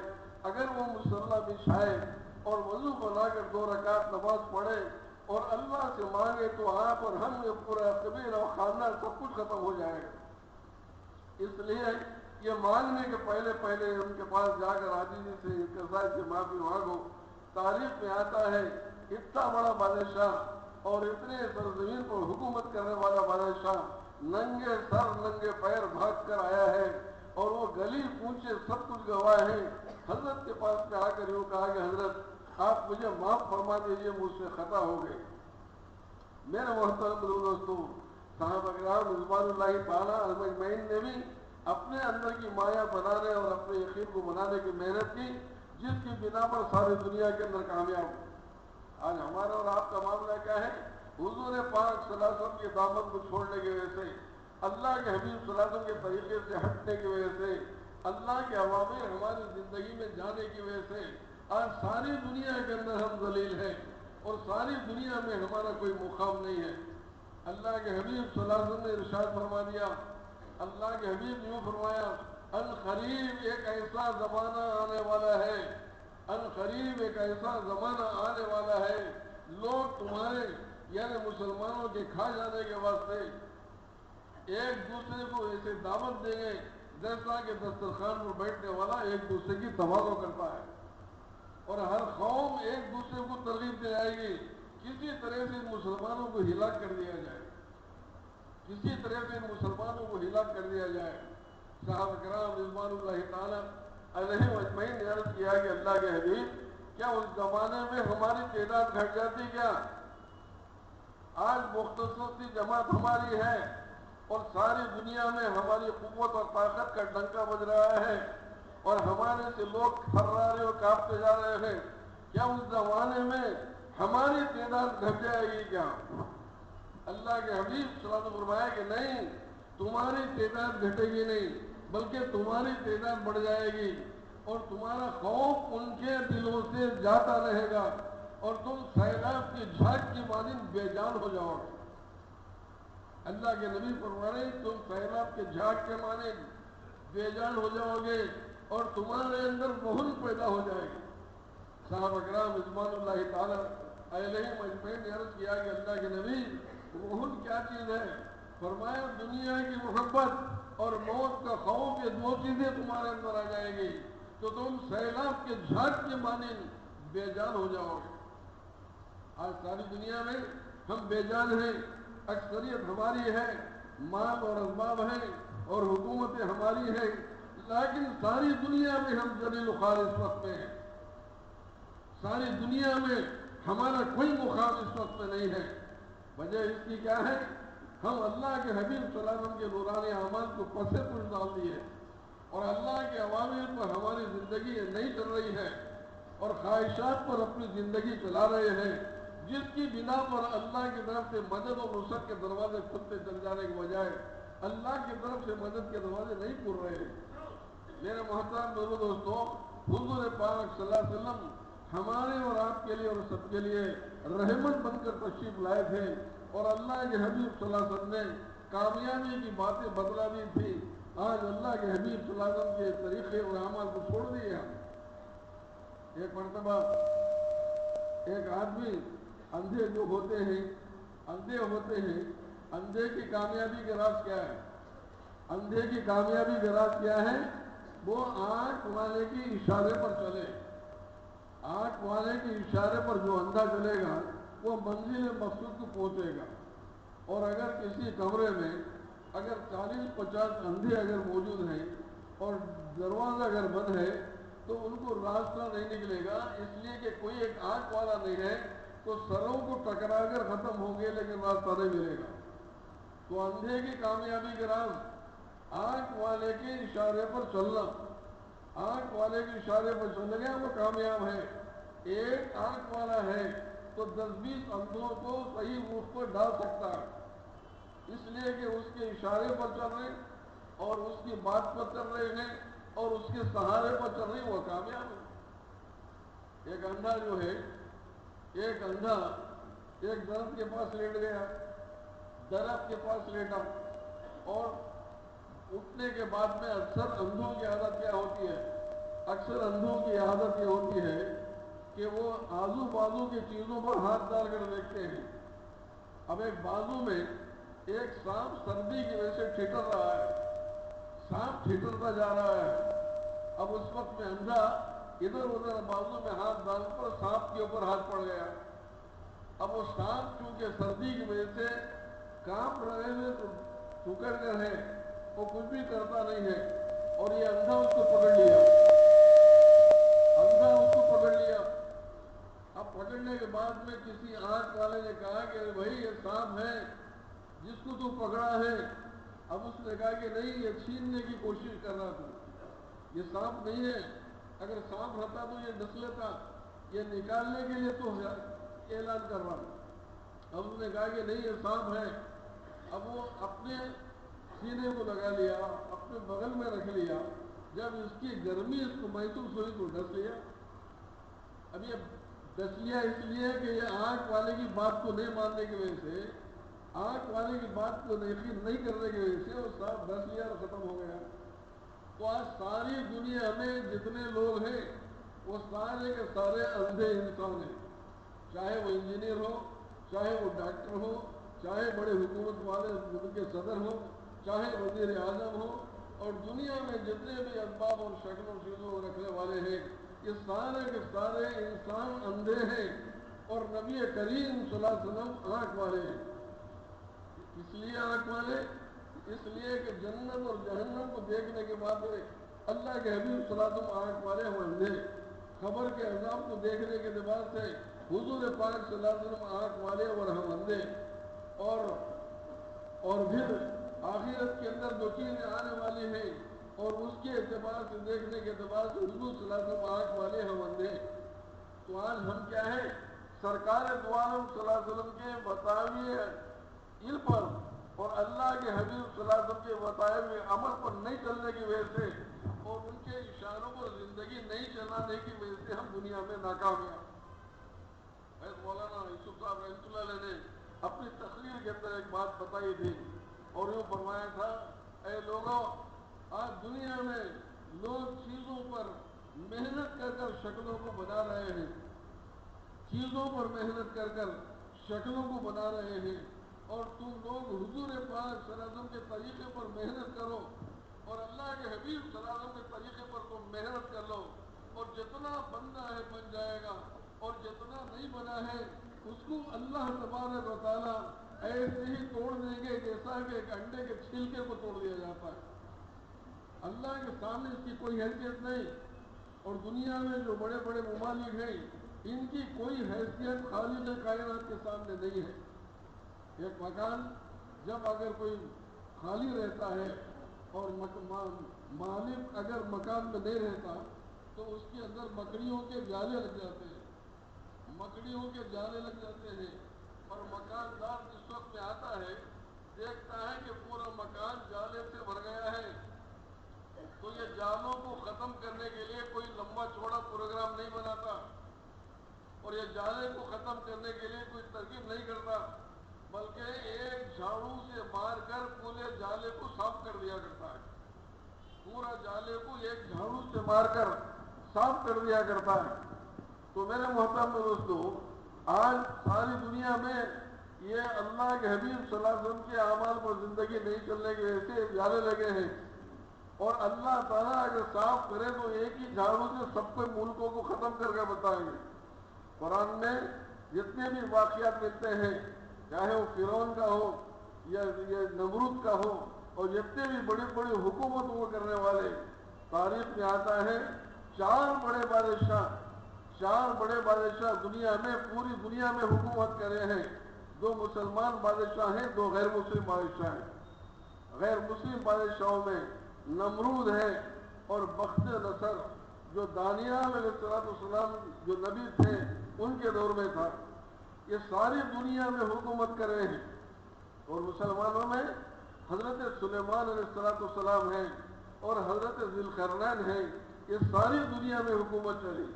اگر وہ مصلی بچھائے اور وضو بنا کر 2 رکعت نماز پڑھے اور اللہ سے مانگے تو آپ اور ہم یہ پورا قبیلہ اور خاندان سب کچھ ختم ہو جائے گا۔ اس لیے یہ مانگنے کے پہلے ان کے پاس جا کر عاجزی سے انکسار سے معافی مانگو۔ تاریخ میں آتا ہے اتنا بڑا بادشاہ اور اتنے سرزمین پر حکومت کرنے والا بادشاہ ننگے سر ننگے پیر بھاگ کر آیا ہے، اور وہ گلی پونچھے سب کچھ گواہ ہیں۔ حضرت کے پاس میں آ کر یوں کہا کہ حضرت آپ مجھے معاف فرما دیجیے، مجھ سے خطا ہو گئی۔ میرے محترم دوستو، صحابہ کرام رضوان اللہ تعالیٰ اجمعین نے بھی اپنے اندر کی مایا بنانے اور اپنے یقین کو بنانے کی محنت کی، جس کی بنا پر ساری دنیا کے اندر کامیاب ہو۔ آج ہمارا اور آپ کا معاملہ کیا ہے؟ حضور پاک صلی اللہ علیہ وسلم کے دامن کو چھوڑنے کی وجہ سے، اللہ کے حبیب صلی اللہ علیہ وسلم کے طریقے سے ہٹنے کی وجہ سے، اللہ کے اوامر ہماری زندگی میں جانے کی وجہ سے آج ساری دنیا کے اندر ہم ذلیل ہیں، اور ساری دنیا میں ہمارا کوئی مقام نہیں ہے۔ اللہ کے حبیب صلی اللہ علیہ وسلم نے ارشاد فرما دیا، اللہ کے حبیب یوں فرمایا، ان قریب ایک ایسا زمانہ آنے والا ہے، ان قریب ایک ایسا زمانہ آنے والا ہے، لوگ تمہارے یعنی مسلمانوں کے کھا جانے کے واسطے ایک دوسرے کو ایسے دعوت دیں گے جیسا کہ دسترخوان پر بیٹھنے والا ایک دوسرے کی تواضع کرتا ہے، اور ہر قوم ایک دوسرے کو ترغیب دے جائے گی کسی طرح سے مسلمانوں کو ہلاک کر دیا جائے، کسی طرح سے مسلمانوں کو ہلاک کر دیا جائے۔ صحابہ کرام رضوان اللہ تعالیٰ علیہم اجمعین نے عرض کیا کہ اللہ کے حبیب، کیا اس زمانے میں ہماری تعداد گھٹ جاتی کیا؟ آج مختصر سی جماعت ہماری ہے اور ساری دنیا میں ہماری قوت اور طاقت کا ڈنکا بج رہا ہے اور ہمارے سے لوگ تھر رہے اور کانپتے جا رہے ہیں، کیا اس زمانے میں ہماری تعداد گھٹ جائے گی کیا؟ اللہ کے حبیب صلی اللہ علیہ وسلم فرمایا کہ نہیں، تمہاری تعداد گھٹے گی نہیں بلکہ تمہاری تعداد بڑھ جائے گی، اور تمہارا خوف ان کے دلوں سے جاتا رہے گا اور تم سیلاب کی جھاگ کی مانند بے جان ہو جاؤ گے۔ اللہ کے نبی فرما رہے ہیں تم سیلاب کے جھاگ کے مانند بے جان ہو جاؤ گے اور تمہارے اندر مہل پیدا ہو جائے گی۔ صحابہ کرام رضوان اللہ تعالیٰ علیہم اجمعین نے عرض کیا کہ اللہ کے نبی مہل کیا چیز ہے؟ فرمایا دنیا کی محبت اور موت کا خوف، یہ دو چیزیں تمہارے اندر آ جائیں گی تو تم سیلاب کے جھاگ کے مانند بے جان ہو جاؤ گے۔ آج ساری دنیا میں ہم بے جان ہیں، اکثریت ہماری ہے، مال اور اسباب ہیں اور حکومتیں ہماری ہیں، لیکن ساری دنیا میں ہم ذلیل و خوار اس وقت میں ہیں۔ ساری دنیا میں ہمارا کوئی مقام اس وقت میں نہیں ہے۔ وجہ اس کی کیا ہے؟ ہم اللہ کے حبیب صلی اللہ علیہ وسلم کے نورانی اعمال کو پسے پش ڈال دیے اور اللہ کے اوامر پر ہماری زندگی نہیں چل رہی ہے اور خواہشات پر اپنی زندگی چلا رہے ہیں، جس کی بنا پر اللہ کی طرف سے مدد اور نصرت کے دروازے کھلتے چل جانے کے بجائے اللہ کی طرف سے مدد کے دروازے نہیں کھل رہے ہیں۔ میرے محترم دوستوں، حضور پاک صلی اللہ علیہ وسلم ہمارے اور آپ کے لیے اور سب کے لیے رحمت بن کر تشریف لائے تھے، اور اللہ کے حبیب صلی اللہ علیہ وسلم نے کامیابی کی باتیں بتلا دی تھی۔ آج اللہ کے حبیب صلی اللہ علیہ وسلم کے طریقے اور اعمال کو چھوڑ دیے ہم۔ ایک مرتبہ ایک آدمی اندھے جو ہوتے ہیں، اندھے کی کامیابی کا راز کیا ہے؟ اندھے کی کامیابی کا راز کیا ہے؟ وہ آنکھ والے کی اشارے پر چلے۔ آنکھ والے کے اشارے پر جو اندھا چلے گا وہ منزل مقصود کو پہنچے گا، اور اگر کسی کمرے میں اگر 40-50 اندھے اگر موجود ہیں اور دروازہ اگر بند ہے تو ان کو راستہ نہیں نکلے گا، اس لیے کہ کوئی ایک آنکھ والا نہیں ہے تو سروں کو ٹکرا کر ختم ہوں گے لیکن راستہ نہیں ملے گا۔ تو اندھے کی کامیابی کا راز آنکھ والے کے اشارے پر چلنا۔ آنکھ والے کے اشارے پر چل گیا وہ کامیاب ہے۔ ایک آنکھ والا ہے تو 10-20 اندھوں کو صحیح روٹ پر ڈال سکتا ہے، اس لیے کہ اس کے اشارے پر چل رہے اور اس کی بات پر چل رہے ہیں اور اس کے سہارے پر چل رہے، وہ کامیاب ہے۔ ایک اندھا جو ہے، ایک اندھا ایک درخت کے پاس لیٹ گیا، درخت کے پاس لیٹا، اور اٹھنے کے بعد میں اکثر اندھوں کی عادت کیا ہوتی ہے؟ اکثر اندھوں کی عادت یہ ہوتی ہے کہ وہ آزو بازو کی چیزوں پر ہاتھ ڈال کر دیکھتے ہیں۔ اب ایک بازو میں ایک سانپ سردی کی وجہ سے ٹھٹر رہا ہے، سانپ ٹھٹرتا جا رہا ہے۔ اب اس وقت میں اندھا ادھر ادھر بازو میں ہاتھ ڈال کر سانپ کے اوپر ہاتھ پڑ گیا۔ اب وہ سانپ چونکہ سردی کی وجہ سے کانپ رہے ہیں تو سکڑ کر ہے، وہ کچھ بھی کرتا نہیں ہے، اور یہ اندھا اس کو پکڑ لیا۔ اندھا اس کو پکڑ لیا۔ اب پکڑنے کے بعد میں کسی آنکھ والے نے کہا کہ بھائی یہ سانپ ہے جس کو تو پکڑا ہے۔ اب اس نے کہا کہ نہیں، یہ چھیننے کی کوشش کر رہا تھا، یہ سانپ نہیں ہے، اگر سانپ رہتا تو یہ ڈس لیتا، یہ نکالنے کے لیے تو اعلان کر رہا۔ اب اس نے کہا کہ نہیں یہ سانپ ہے۔ اب وہ اپنے سینے کو لگا لیا، اپنے بغل میں رکھ لیا، جب اس کی گرمی اس کو محسوس ہوئی تو ڈس لیا۔ اب یہ ڈس لیا اس لیے کہ یہ آنکھ والے کی بات کو نہیں ماننے کی وجہ سے، آنکھ والے کی بات کو یقین نہیں کرنے کی وجہ سے وہ سانپ ڈس لیا اور ختم ہو گیا۔ تو آج ساری دنیا میں جتنے لوگ ہیں وہ سارے کے سارے اندھے انسان ہیں، چاہے وہ انجینئر ہو، چاہے وہ ڈاکٹر ہو، چاہے بڑے حکومت والے ملک کے صدر ہو، چاہے وزیر اعظم ہو اور دنیا میں جتنے بھی اسباب اور شکل و چیزوں رکھنے والے ہیں، یہ سارے کے سارے انسان اندھے ہیں اور نبی کریم صلی اللہ علیہ وسلم آنکھ والے ہیں۔ اس لیے آنکھ والے، اس لیے کہ جنت اور جہنم کو دیکھنے کے بعد اللہ کے حبیب صلی اللہ علیہ وسلم آنکھ والے ہم اندھے، خبر کے عذاب کو دیکھنے کے بعد سے حضور پاک صلی اللہ علیہ وسلم آنکھ والے اور ہم اندھے، اور پھر آخرت کے اندر جو چیزیں آنے والی ہیں اور اس کے اعتبار سے دیکھنے کے اعتبار سے حضور صلی اللہ علیہ وسلم آنکھ والے ہم اندھے۔ تو آج ہم کیا ہے، سرکار دو عالم صلی اللہ علیہ وسلم کے بتائے علم پر اور اللہ کے حبیب صلی اللہ علیہ وسلم کے بتائے ہوئے عمل پر نہیں چلنے کی وجہ سے اور ان کے اشاروں پر زندگی نہیں چلانے کی وجہ سے ہم دنیا میں ناکامیاب۔ مولانا یوسف صاحب رحمۃ اللہ علیہ نے اپنی تقریر کے اندر ایک بات بتائی تھی اور یوں فرمایا تھا، اے لوگوں، آج دنیا میں لوگ چیزوں پر محنت کر کر شکلوں کو بنا رہے ہیں، چیزوں پر محنت کر کر شکلوں کو بنا رہے ہیں، اور تم لوگ حضور پاک صلی اللہ علیہ وسلم کے طریقے پر محنت کرو اور اللہ کے حبیب صلی اللہ علیہ وسلم کے طریقے پر تم محنت کر لو، اور جتنا بننا ہے بن جائے گا اور جتنا نہیں بنا ہے اس کو اللہ تبارک و تعالیٰ ایسے ہی توڑ دیں گے جیسا کہ ایک انڈے کے چھلکے کو توڑ دیا جاتا ہے۔ اللہ کے سامنے اس کی کوئی حیثیت نہیں، اور دنیا میں جو بڑے بڑے ممالک ہیں ان کی کوئی حیثیت خالق کائنات کے سامنے نہیں ہے۔ ایک مکان جب اگر کوئی خالی رہتا ہے اور مالک اگر مکان میں نہیں رہتا تو اس کے اندر مکڑیوں کے جالے لگ جاتے ہیں، مکڑیوں کے جالے لگ جاتے ہیں، اور مکاندار جس وقت میں آتا ہے دیکھتا ہے کہ پورا مکان جالے سے بھر گیا ہے، تو یہ جالوں کو ختم کرنے کے لیے کوئی لمبا چوڑا پروگرام نہیں بناتا اور یہ جالے کو ختم کرنے کے لیے کوئی ترکیب نہیں کرتا، بلکہ ایک جھاڑو سے مار کر پورے جالے کو صاف کر دیا کرتا ہے، پورا جالے کو ایک جھاڑو سے مار کر صاف کر دیا کرتا ہے۔ تو میرے محترم دوستو، آج ساری دنیا میں یہ اللہ کے حبیب صلی اللہ علیہ وسلم کے اعمال پر زندگی نہیں چلنے کے ایسے جالے لگے ہیں، اور اللہ تعالیٰ اگر صاف کرے تو ایک ہی جھاڑو سے سب کو ملکوں کو ختم کر کے بتائیں گے۔ قرآن میں جتنے بھی واقعات ملتے ہیں، چاہے وہ فرعون کا ہو یا نمرود کا ہو، اور جتنے بھی بڑی بڑی حکومت وہ کرنے والے، تاریخ میں آتا ہے چار بڑے بادشاہ دنیا میں، پوری دنیا میں حکومت کرے ہیں۔ دو مسلمان بادشاہ ہیں، دو غیر مسلم بادشاہ ہیں۔ غیر مسلم بادشاہوں میں نمرود ہے اور بخت نصر جو دانیال علیہ السلام جو نبی تھے ان کے دور میں تھا۔ یہ ساری دنیا میں حکومت کر رہے ہیں، اور مسلمانوں میں حضرت سلیمان علیہ السلام ہیں اور حضرت ذی القرنین ہیں۔ یہ ساری دنیا میں حکومت چلی،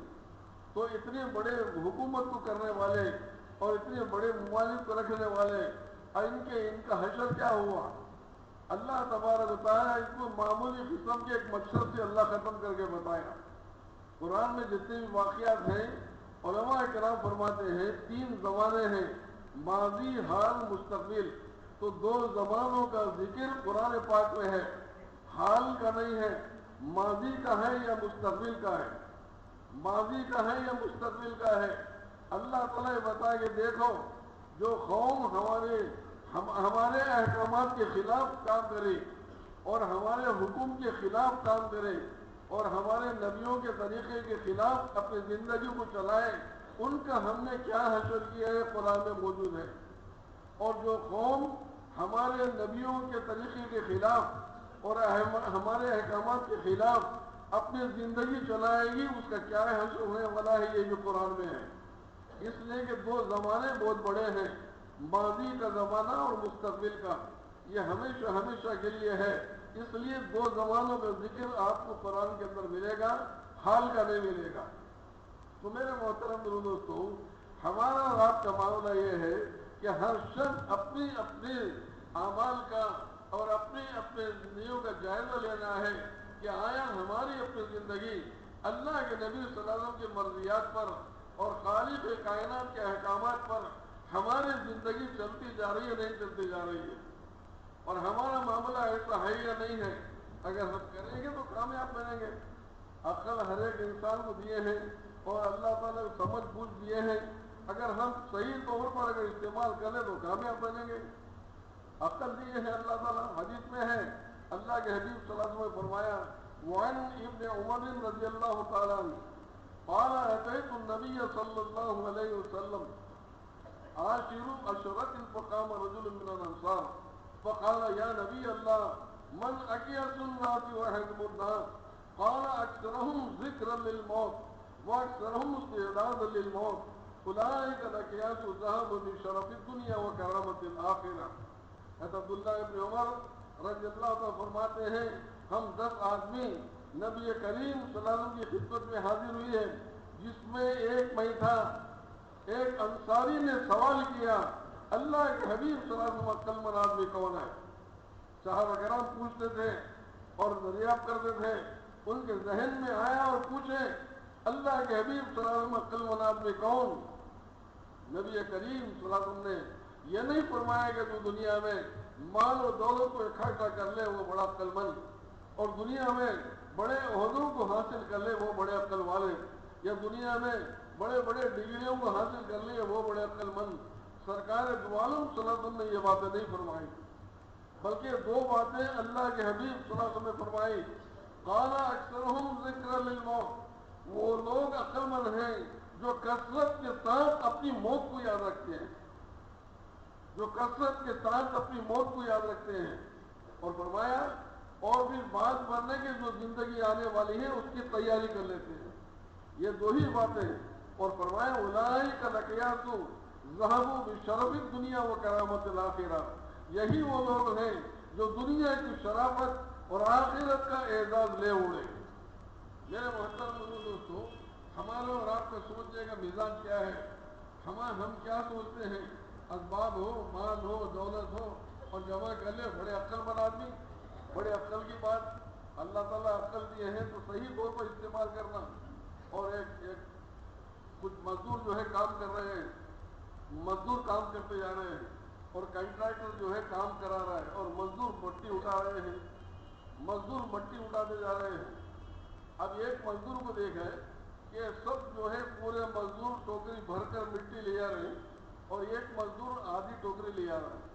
تو اتنے بڑے حکومت کو کرنے والے اور اتنے بڑے ممالک کو رکھنے والے ان کا حشر کیا ہوا؟ اللہ تبارک و تعالیٰ اس کو معمولی قسم کے ایک مقصد سے اللہ ختم کر کے بتایا۔ قرآن میں جتنے بھی واقعات ہیں علماء کرام فرماتے ہیں تین زمانے ہیں، ماضی، حال، مستقبل۔ تو دو زمانوں کا ذکر قرآن پاک میں ہے، حال کا نہیں ہے، ماضی کا ہے یا مستقبل کا ہے، ماضی کا ہے یا مستقبل کا ہے۔ اللہ تعالیٰ یہ بتا کہ دیکھو جو قوم ہمارے احکامات کے خلاف کام کرے اور ہمارے حکم کے خلاف کام کرے اور ہمارے نبیوں کے طریقے کے خلاف اپنی زندگی کو چلائے، ان کا ہم نے کیا حشر کیا ہے قرآن میں موجود ہے۔ اور جو قوم ہمارے نبیوں کے طریقے کے خلاف اور ہمارے احکامات کے خلاف اپنی زندگی چلائے گی، اس کا کیا حشر ہونے والا ہے، یہ بھی قرآن میں ہے۔ اس لیے کہ دو زمانے بہت بڑے ہیں، ماضی کا زمانہ اور مستقبل کا، یہ ہمیشہ ہمیشہ کے لیے ہے۔ اس لیے دو زمانوں کا ذکر آپ کو قرآن کے اندر ملے گا، حال کا نہیں ملے گا۔ تو میرے محترم دوستو، ہمارا اور آپ کا معاملہ یہ ہے کہ ہر شخص اپنی اپنے اعمال کا اور اپنے زندگیوں کا جائزہ لینا ہے کہ آیا ہماری اپنی زندگی اللہ کے نبی صلی اللہ علیہ وسلم کی مرضیات پر اور خالق کائنات کے احکامات پر ہماری زندگی چلتی جا رہی ہے، نہیں چلتی جا رہی ہے۔ اور ہمارا معاملہ ایسا ہے یا نہیں ہے؟ اگر ہم کریں گے تو کامیاب بنیں گے۔ عقل ہر ایک انسان کو دیے ہیں اور اللہ تعالیٰ کو سمجھ بوجھ دیے ہیں، اگر ہم صحیح طور پر اگر استعمال کریں تو کامیاب بنیں گے۔ عقل دیے ہیں اللہ تعالیٰ، حدیث میں ہے اللہ کے حبیب صلی اللہ علیہ وسلم نے فرمایا وعن ابن عمر رضی اللہ تعالیٰ عنہ قال اتيت النبي صلى الله عليه وسلم عاشر عشرة فقام رجل من الانصار فقال يا نبي الله من اكيس الناس ويحب الناس؟ قال اكثرهم ذكرا للموت واكثرهم استعدادا للموت اولئك الاكياس ذهب بشرف الدنيا وكرامة الاخرة۔ حضرت عبداللہ ابن عمر رضی اللہ تعالیٰ فرماتے ہیں ہم 10 آدمی نبی کریم صلی اللہ علیہ وسلم کی خدمت میں حاضر ہوئی ہے، جس میں ایک میں تھا۔ ایک انصاری نے سوال کیا اللہ کے حبیب صلی اللہ علیہ وسلم عقل مند آدمی کون ہے؟ صحابہ کرام پوچھتے تھے اور دریافت کرتے تھے، ان کے ذہن میں آیا اور پوچھے اللہ کے حبیب صلی اللہ علیہ وسلم عقل مند آدمی کون؟ نبی کریم صلی اللہ علیہ وسلم نے یہ نہیں فرمایا کہ جو دنیا میں مال و دولت کو اکٹھا کر لے وہ بڑا عقل مند، اور دنیا میں بڑے عہدوں کو حاصل کر لے وہ بڑے عقل والے، یا دنیا میں بڑے بڑے ڈگریوں کو حاصل کر لے وہ بڑے عقل مند۔ سرکار دو عالم صلی اللہ علیہ وسلم نے یہ باتیں نہیں فرمائی، بلکہ 2 باتیں اللہ کے حبیب صلی اللہ علیہ وسلم نے فرمائی۔ قال اکثرهم ذکر للموت، وہ لوگ عقل مند ہیں جو کثرت کے ساتھ اپنی موت کو یاد رکھتے ہیں، جو کثرت کے ساتھ اپنی موت کو یاد رکھتے ہیں، اور فرمایا اور پھر بعد مرنے کی جو زندگی آنے والی ہے اس کی تیاری کر لیتے ہیں۔ یہ 2 ہی باتیں، اور فرمایا اولئک الاکیاس ذهبوا بشرف الدنیا وکرامۃ الاخرہ، یہی وہ لوگ ہیں جو دنیا کی شرافت اور آخرت کا اعزاز لے اڑے۔ میرے محترم دوستو، ہمارا اور آپ کا سوچنے کا میزان کیا ہے؟ ہم کیا سوچتے ہیں؟ اسباب ہو، مال ہو، دولت ہو اور جمع کر لے بڑے عقل مند آدمی، بڑے عقل کی بات۔ اللہ تعالیٰ عقل دیے ہیں تو صحیح طور پر استعمال کرنا۔ اور ایک کچھ مزدور جو ہے کام کر رہے ہیں، مزدور کام کرتے جا رہے ہیں، اور کنٹریکٹر جو ہے کام کرا رہا ہے، اور مزدور مٹی اٹھا رہے ہیں، مزدور مٹی اٹھاتے جا رہے ہیں۔ اب ایک مزدور کو دیکھا ہے کہ سب جو ہے پورے مزدور ٹوکری بھر کر مٹی لے آ رہے ہیں، اور ایک مزدور آدھی ٹوکری لے آ رہا ہے۔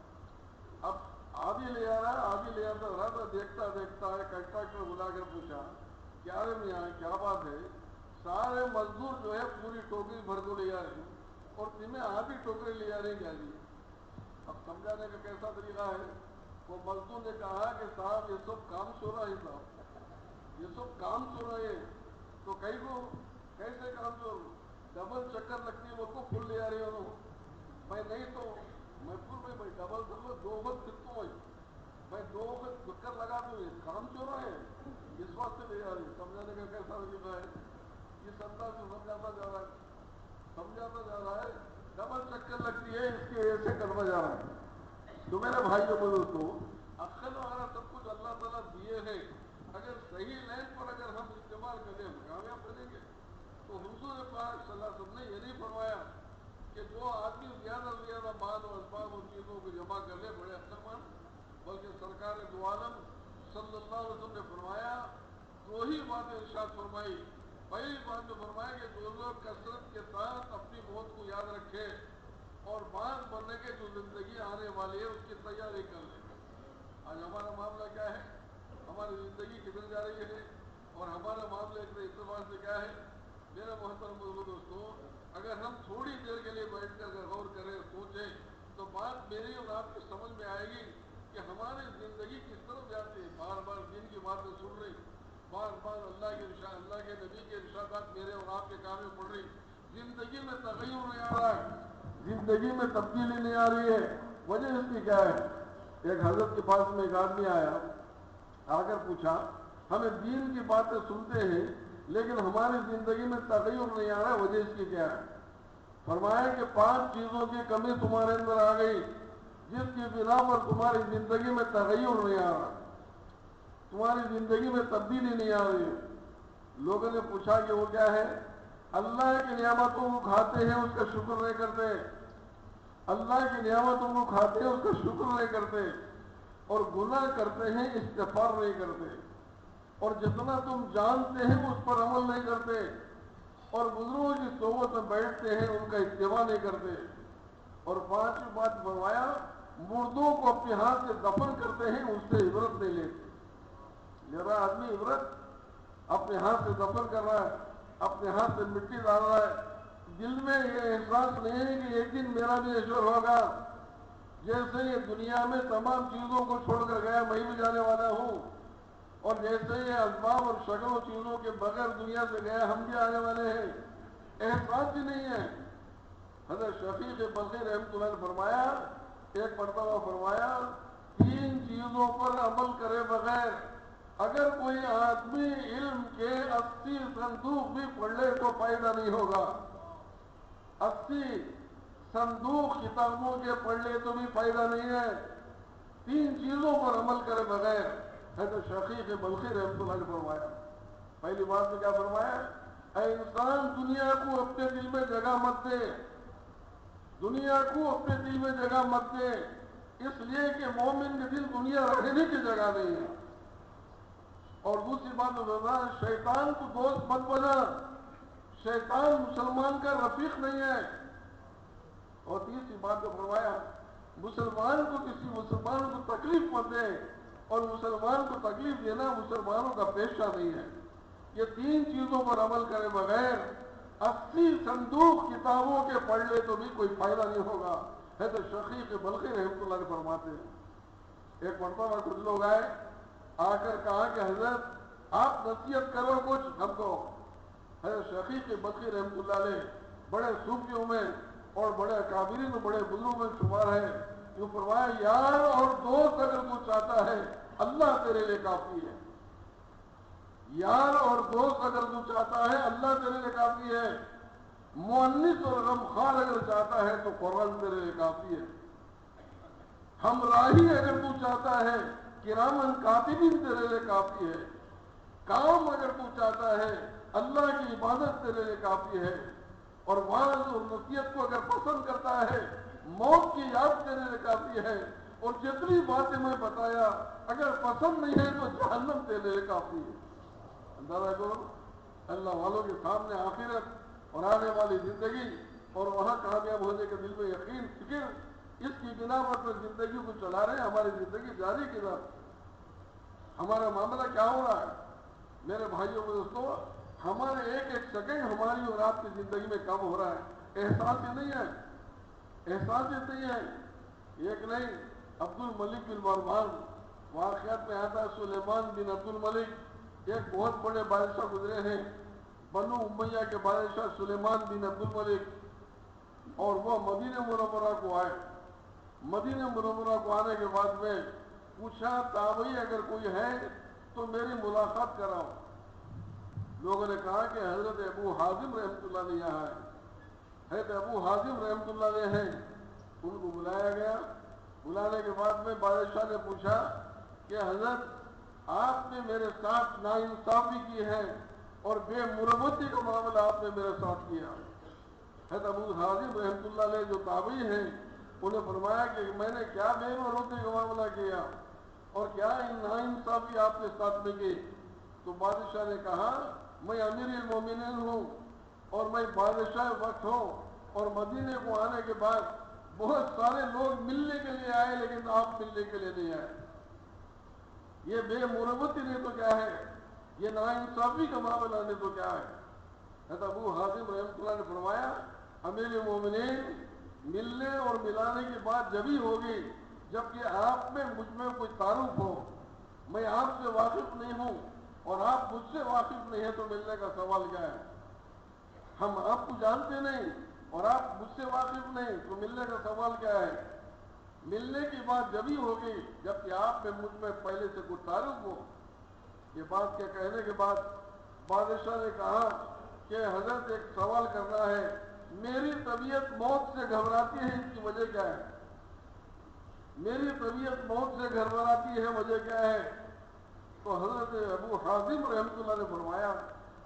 اب آدھی لے آ رہا ہے، آدھی لے آتا رہا تو دیکھتا ہے کنٹریکٹر بلا کر پوچھا کیا رے میاں کیا بات ہے؟ سارے مزدور جو ہے پوری ٹوکری بھر کو لے آ رہے ہیں اور تمہیں آدھی ٹوکری لے آ رہی کیا جی؟ اب سمجھانے کا کیسا طریقہ ہے؟ وہ مزدور نے کہا کہ صاحب یہ سب کام چورا ہے، صاحب یہ سب کام چور ہے۔ تو کئی کو کیسے کام چور؟ ڈبل چکر لگتی ہے وہ کو فل لے آ رہی ہو، میں نہیں تو میں فل میں بھائی ڈبل کر لو 2 وقت کتوں ہوئی، میں 2 وقت چکر لگا دوں، یہ کام چورا ہے اس وقت سے لے آ رہی۔ سمجھانے کا کیسا طریقہ ہے؟ اس انداز سے سمجھاتا جا رہا ہے، ڈبل چکر لگتی ہے اس کے ایسے کرتا جا رہا ہے۔ تو میرے بھائیو دوستو، عقل وغیرہ سب کچھ اللہ تعالیٰ دیے ہیں، اگر صحیح لائن پر اگر ہم استعمال کریں ہم کامیاب بنیں گے۔ تو حضور پاک صلی اللہ علیہ وسلم نے یہ نہیں فرمایا کہ جو آدمی زیادہ سے زیادہ مال و اسباب اور چیزوں کو جمع کر لے بڑے عقل مند، بلکہ سرکار دو عالم صلی اللہ علیہ وسلم نے فرمایا 2 ہی باتیں ارشاد فرمائی۔ پہلی بات تو فرمایا کہ جو لوگ کثرت کے ساتھ اپنی موت کو یاد رکھے اور بعد مرنے کے جو زندگی آنے والی ہے اس کی تیاری کر لے۔ آج ہمارا معاملہ کیا ہے؟ ہماری زندگی کدھر جا رہی ہے اور ہمارا معاملہ ایک اعتبار سے کیا ہے؟ میرے محترم دوستوں، اگر ہم تھوڑی دیر کے لیے بیٹھ کر غور کریں سوچیں تو بات میری اور آپ کی سمجھ میں آئے گی کہ ہماری زندگی کس طرف جاتی ہے۔ بار بار دین کی باتیں سن رہی، بار بار اللہ کے نبی کے ارشادات میرے اور آپ کے کان میں پڑ رہی، زندگی میں تغیر نہیں آ رہا ہے، زندگی میں تبدیلی نہیں آ رہی ہے۔ وجہ اس کی کیا ہے؟ ایک حضرت کے پاس میں ایک آدمی آیا، آ کر پوچھا ہمیں دین کی باتیں سنتے ہیں لیکن ہماری زندگی میں تغیر نہیں آ رہا ہے، وجہ اس کی کیا ہے؟ فرمایا کہ 5 چیزوں کی کمی تمہارے اندر آ گئی جس کی بنا پر تمہاری زندگی میں تغیر نہیں آ رہا، تمہاری زندگی میں تبدیلی نہیں آ رہی ہے۔ لوگوں نے پوچھا کہ وہ کیا ہے؟ اللہ کی نعمتوں کو کھاتے ہیں اس کا شکر نہیں کرتے، اللہ کی نعمتوں کو کھاتے ہیں اس کا شکر نہیں کرتے، اور گناہ کرتے ہیں استغفار نہیں کرتے، اور جتنا تم جانتے ہیں اس پر عمل نہیں کرتے، اور بزرگوں کی صحبت میں بیٹھتے ہیں ان کا اتباع نہیں کرتے، اور پانچویں بات فرمایا مردوں کو اپنے ہاتھ سے دفن کرتے ہیں اس سے عبرت نہیں لیتے۔ میرا آدمی عبرت اپنے ہاتھ سے دفن کر رہا ہے، اپنے ہاتھ سے مٹی ڈال رہا ہے، دل میں یہ احساس نہیں ہے کہ ایک دن میرا بھی ایشور ہوگا، جیسے یہ دنیا میں تمام چیزوں کو چھوڑ کر گیا میں بھی جانے والا ہوں، اور جیسے یہ اسباب اور شکل و چیزوں کے بغیر دنیا سے گیا ہم بھی آنے والے ہیں، احساس ہی نہیں ہے۔ حضرت شفیق بلخی رحمۃ اللہ نے فرمایا، ایک مرتبہ فرمایا، تین چیزوں پر عمل کرے بغیر اگر کوئی آدمی علم کے 80 صندوق بھی پڑھ لے تو فائدہ نہیں ہوگا، 80 صندوق کتابوں کے پڑھ لے تو بھی فائدہ نہیں ہے، تین چیزوں پر عمل کرے بغیر۔ حضرت شفیق بلخی رحمۃ اللہ نے فرمایا، پہلی بات میں کیا فرمایا؟ اے انسان دنیا کو اپنے دل میں جگہ مت دے، دنیا کو اپنے دل میں جگہ مت دے، اس لیے کہ مومن کے دل دنیا رہنے کی جگہ نہیں ہے۔ اور دوسری بات شیطان کو دوست مت بنا، شیطان مسلمان کا رفیق نہیں ہے۔ اور تیسری بات کو فرمایا، مسلمان کو کسی مسلمان کو تکلیف مت دے، اور مسلمان کو تکلیف دینا مسلمانوں کا پیشہ نہیں ہے۔ یہ تین چیزوں پر عمل کرے بغیر 80 صندوق کتابوں کے پڑھ لے تو بھی کوئی فائدہ نہیں ہوگا۔ حضرت شفیق بلخی رحمۃ اللہ نے فرماتے ہیں، ایک مرتبہ کچھ لوگ آئے، آ کر کہا کہ حضرت آپ نصیحت کرو کچھ ہم کو۔ حضرت شفیق بلخی رحمۃ اللہ علیہ بڑے صوفیوں میں اور بڑے اکابرین اور بڑے بزرگوں میں شمار ہے، جو فرمایا یار اور دوست اگر تو چاہتا ہے اللہ تیرے لیے کافی ہے، یار اور دوست اگر تو چاہتا ہے اللہ تیرے لیے کافی ہے، مؤنس اور غمخوار اگر چاہتا ہے تو قرآن تیرے لیے کافی ہے، ہمراہی اگر تو چاہتا ہے کرامن کاتبین تیرے لیے کافی ہے، کام اگر تو چاہتا ہے اللہ کی عبادت تیرے لیے کافی ہے، اور وعظ اور نصیحت کو اگر پسند کرتا ہے موت کی یاد تیرے لیے کافی ہے، اور جتنی باتیں میں بتایا اگر پسند نہیں ہے تو جہنم تیرے لیے کافی ہے۔ اندازہ کرو اللہ والوں کے سامنے آخرت اور آنے والی زندگی اور وہاں کامیاب ہونے کے دل میں یقین فکر، اس کی بنا پر زندگی کو چلا رہے ہیں، ہماری زندگی جاری کی ذات۔ ہمارا معاملہ کیا ہو رہا ہے میرے بھائیوں کو دوستوں؟ ہمارے ایک ایک سیکنڈ ہماری اور آپ کی زندگی میں کم ہو رہا ہے، احساس ہی نہیں ہے، احساس ہی نہیں ہے۔ ایک نہیں، عبد الملک بن مروان واقعات میں آتا ہے، سلیمان بن عبد الملک ایک بہت بڑے بادشاہ گزرے ہیں، بنو امیہ کے بادشاہ سلیمان بن عبد الملک، اور وہ مدینہ منورہ کو آئے۔ مدینہ منورہ کو آنے کے بعد میں پوچھا تابعی اگر کوئی ہے تو میری ملاقات کراؤ۔ لوگوں نے کہا کہ حضرت ابو حازم رحمۃ اللہ علیہ یہاں ہے۔ حضرت ابو حازم رحمۃ اللہ علیہ ہیں، ان کو بلایا گیا۔ بلانے کے بعد میں بادشاہ نے پوچھا کہ حضرت آپ نے میرے ساتھ ناانصافی کی ہے اور بے مروتی کا معاملہ آپ نے میرے ساتھ کیا۔ حضرت ابو حازم رحمۃ اللہ علیہ جو تابعی ہیں انہیں فرمایا کہ میں نے کیا بے مروتی کا معاملہ کیا اور کیا ناانصافی آپ کے ساتھ میں کی؟ تو بادشاہ نے کہا میں امیر المومنین ہوں اور میں بادشاہ وقت ہوں، اور مدینے کو آنے کے بعد بہت سارے لوگ ملنے کے لیے آئے لیکن آپ ملنے کے لیے نہیں آئے۔ یہ بے مروتی نہیں تو کیا ہے، یہ ناانصافی کا معاملہ نہیں تو کیا ہے۔ حضرت ابو حازم رحمۃ اللہ نے فرمایا امیر المومنین ملنے اور ملانے کی بات جبھی ہوگی جبکہ آپ میں مجھ میں کوئی تعارف ہو، میں آپ سے واقف نہیں ہوں اور آپ مجھ سے واقف نہیں ہیں تو ملنے کا سوال کیا ہے؟ ہم آپ کو جانتے نہیں اور آپ مجھ سے واقف نہیں تو ملنے کا سوال کیا ہے؟ ملنے کی بات جبھی ہوگی جبکہ آپ میں مجھ میں پہلے سے کوئی تعارف ہو۔ یہ بات کے کہنے کے بعد بادشاہ نے کہا کہ حضرت ایک سوال کرنا ہے، میری طبیعت موت سے گھبراتی ہے، اس کی وجہ کیا ہے؟ میری طبیعت موت سے گھبراتی ہے، وجہ کیا ہے؟ تو حضرت ابو حازم رحمۃ اللہ نے فرمایا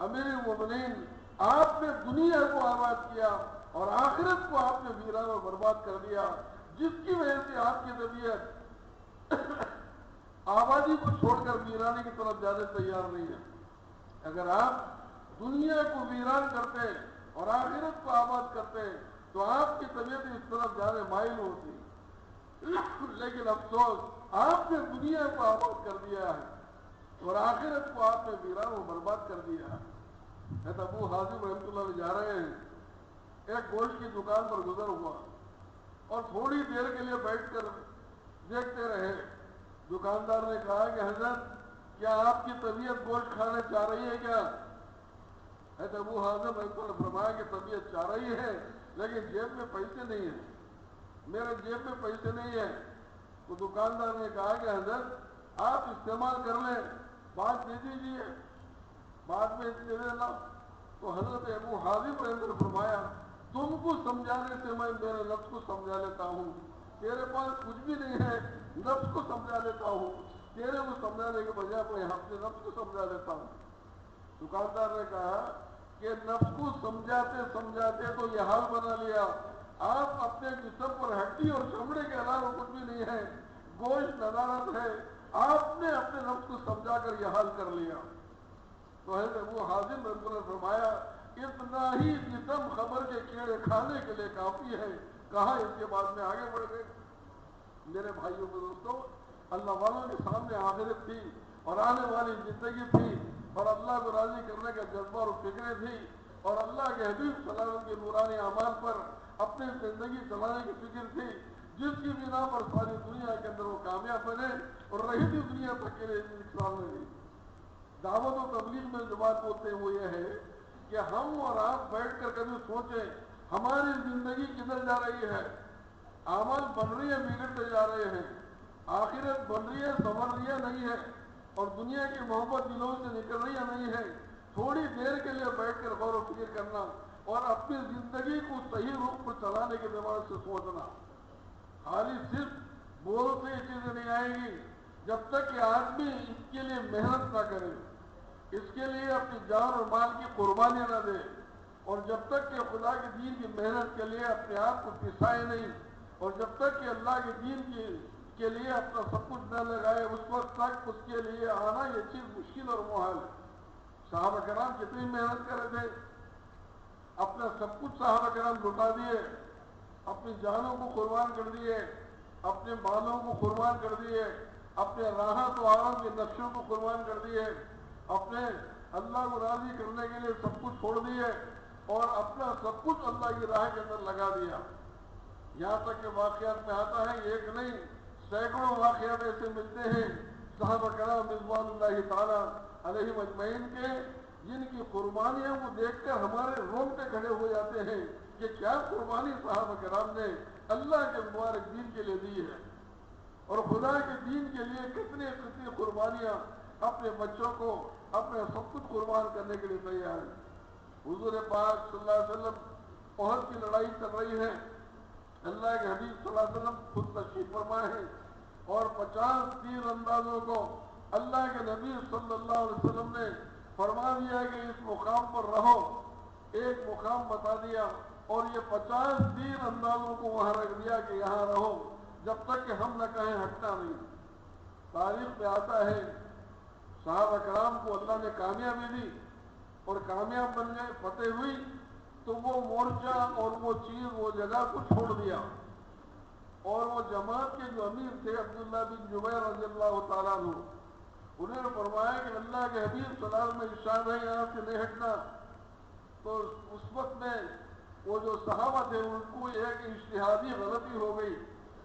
امیر المومنین آپ نے دنیا کو آباد کیا اور آخرت کو آپ نے ویران اور برباد کر دیا، جس کی وجہ سے آپ کی طبیعت آبادی کو چھوڑ کر ویرانے کی طرف جانے تیار نہیں ہے. اگر آپ دنیا کو ویران کرتے اور آخرت کو آباد کرتے تو آپ کی طبیعت اس طرف جانے مائل ہوتی. لیکن افسوس آپ نے دنیا کو آباد کر دیا ہے اور آخرت کو آپ نے ویران و برباد کر دیا ہے. ابو حازم رحمۃ اللہ علیہ جا رہے ہیں, ایک گوشت کی دکان پر گزر ہوا اور تھوڑی دیر کے لیے بیٹھ کر دیکھتے رہے. دکاندار نے کہا کہ حضرت کیا آپ کی طبیعت گوشت کھانے چاہ رہی ہے کیا؟ ابو حازم رحمۃ اللہ نے فرمایا کہ طبیعت چاہ رہی ہے لیکن جیب میں پیسے نہیں ہیں, میرے جیب میں پیسے نہیں ہیں. تو دکاندار نے کہا کہ حضرت آپ استعمال کر لیں, بات دے دیجیے, بعد میں دے دینا. تو حضرت ابو حازم رحمۃ اللہ نے فرمایا تم کو سمجھانے سے میں میرے نفس کو سمجھا لیتا ہوں, تیرے پاس کچھ بھی نہیں ہے نفس کو سمجھا لیتا ہوں, تیرے کو سمجھانے کے بجائے میں اپنے نفس کو سمجھا لیتا ہوں. دکاندار نے کہا کہ نفس کو سمجھاتے سمجھاتے تو یہ حال بنا لیا, آپ اپنے جسم پر ہڈی اور چمڑے کے علاوہ کچھ بھی نہیں ہے, گوشت ندارت ہے, آپ نے اپنے نفس کو سمجھا کر یہ حال کر لیا. تو حضرت ابو حازم رحمۃ اللہ نے فرمایا اتنا ہی جسم خبر کے کیڑے کھانے کے لیے کافی ہے. کہا اس کے بعد میں آگے بڑھ گئے. میرے بھائیوں کو دوستوں, اللہ والوں کے سامنے آخرت تھی اور آنے والی زندگی تھی اور اللہ کو راضی کرنے کا جذبہ اور فکریں تھی اور اللہ کے حبیب صلی اللہ علیہ وسلم کے نورانی اعمال پر اپنی زندگی چلانے کی فکر تھی, جس کی بنا پر ساری دنیا کے اندر وہ کامیاب بنے اور رہی تھی دنیا تک کے لیے نقصان نہیں. دعوت و تبلیغ میں جو بات بولتے ہیں وہ یہ ہے کہ ہم اور آپ بیٹھ کر کبھی سوچیں ہماری زندگی کدھر جا رہی ہے. اعمال بن رہی ہے, بگڑتے جا رہے ہیں, آخرت بن رہی ہے, سنور رہی ہے نہیں ہے, اور دنیا کی محبت دلوں سے نکل رہی ہے نہیں ہے. تھوڑی دیر کے لیے بیٹھ کر غور و فکر کرنا اور اپنی زندگی کو صحیح روپ پر چلانے کے دماغ سے سوچنا. خالی صرف بول سے یہ چیزیں نہیں آئیں گی جب تک کہ آدمی اس کے لیے محنت نہ کرے, اس کے لیے اپنی جان اور مال کی قربانی نہ دے, اور جب تک کہ خدا کے دین کی محنت کے لیے اپنے آپ کو پسائے نہیں, اور جب تک کہ اللہ کے دین کے لیے اپنا سب کچھ نہ لگائے, اس وقت تک اس کے لیے آنا یہ چیز مشکل اور محال ہے. صحابہ کرام کتنی محنت کر رہے تھے, اپنا سب کچھ صحابہ کرام لٹا دیے, اپنی جانوں کو قربان کر دیے, اپنے بالوں کو قربان کر دیے, اپنے راحت و آرام کے نقشوں کو قربان کر دیے, اپنے اللہ کو راضی کرنے کے لیے سب کچھ چھوڑ دیے اور اپنا سب کچھ اللہ کی راہ کے اندر لگا دیا. یہاں تک کہ واقعات میں آتا ہے, ایک نہیں سینکڑوں واقعات ایسے ملتے ہیں صحابہ کرام رضوان اللہ تعالی علیہم اجمعین کے, جن کی قربانیاں وہ دیکھ کر ہمارے رونگٹے کھڑے ہو جاتے ہیں کہ کیا قربانی صحابہ کرام نے اللہ کے مبارک دین کے لیے دی ہے, اور خدا کے دین کے لیے کتنی قربانیاں اپنے بچوں کو اپنے سب کچھ قربان کرنے کے لیے تیار ہیں. حضور پاک صلی اللہ علیہ وسلم احد کی لڑائی چل رہی ہے, اللہ کے حبیب صلی اللہ علیہ وسلم خود تشریف فرمائے ہیں اور 50 تیر اندازوں کو اللہ کے نبی صلی اللہ علیہ وسلم نے فرما دیا کہ اس مقام پر رہو, ایک مقام بتا دیا اور یہ 50 تیر اندازوں کو وہاں رکھ دیا کہ یہاں رہو جب تک کہ ہم نہ کہیں ہٹنا نہیں. تاریخ میں آتا ہے صحابہ کرام کو اللہ نے کامیابی دی اور کامیاب بن گئے, فتح ہوئی تو وہ مورچہ اور وہ چیز وہ جگہ کو چھوڑ دیا, اور وہ جماعت کے جو امیر تھے عبداللہ بن جبیر رضی اللہ تعالیٰ عنہ, انہوں نے فرمایا کہ اللہ کے حبیب صلی اللہ علیہ وسلم میں ارشاد ہے یہاں سے نہیں ہٹنا. تو اس وقت میں وہ جو صحابہ تھے ان کو ایک اجتہادی غلطی ہو گئی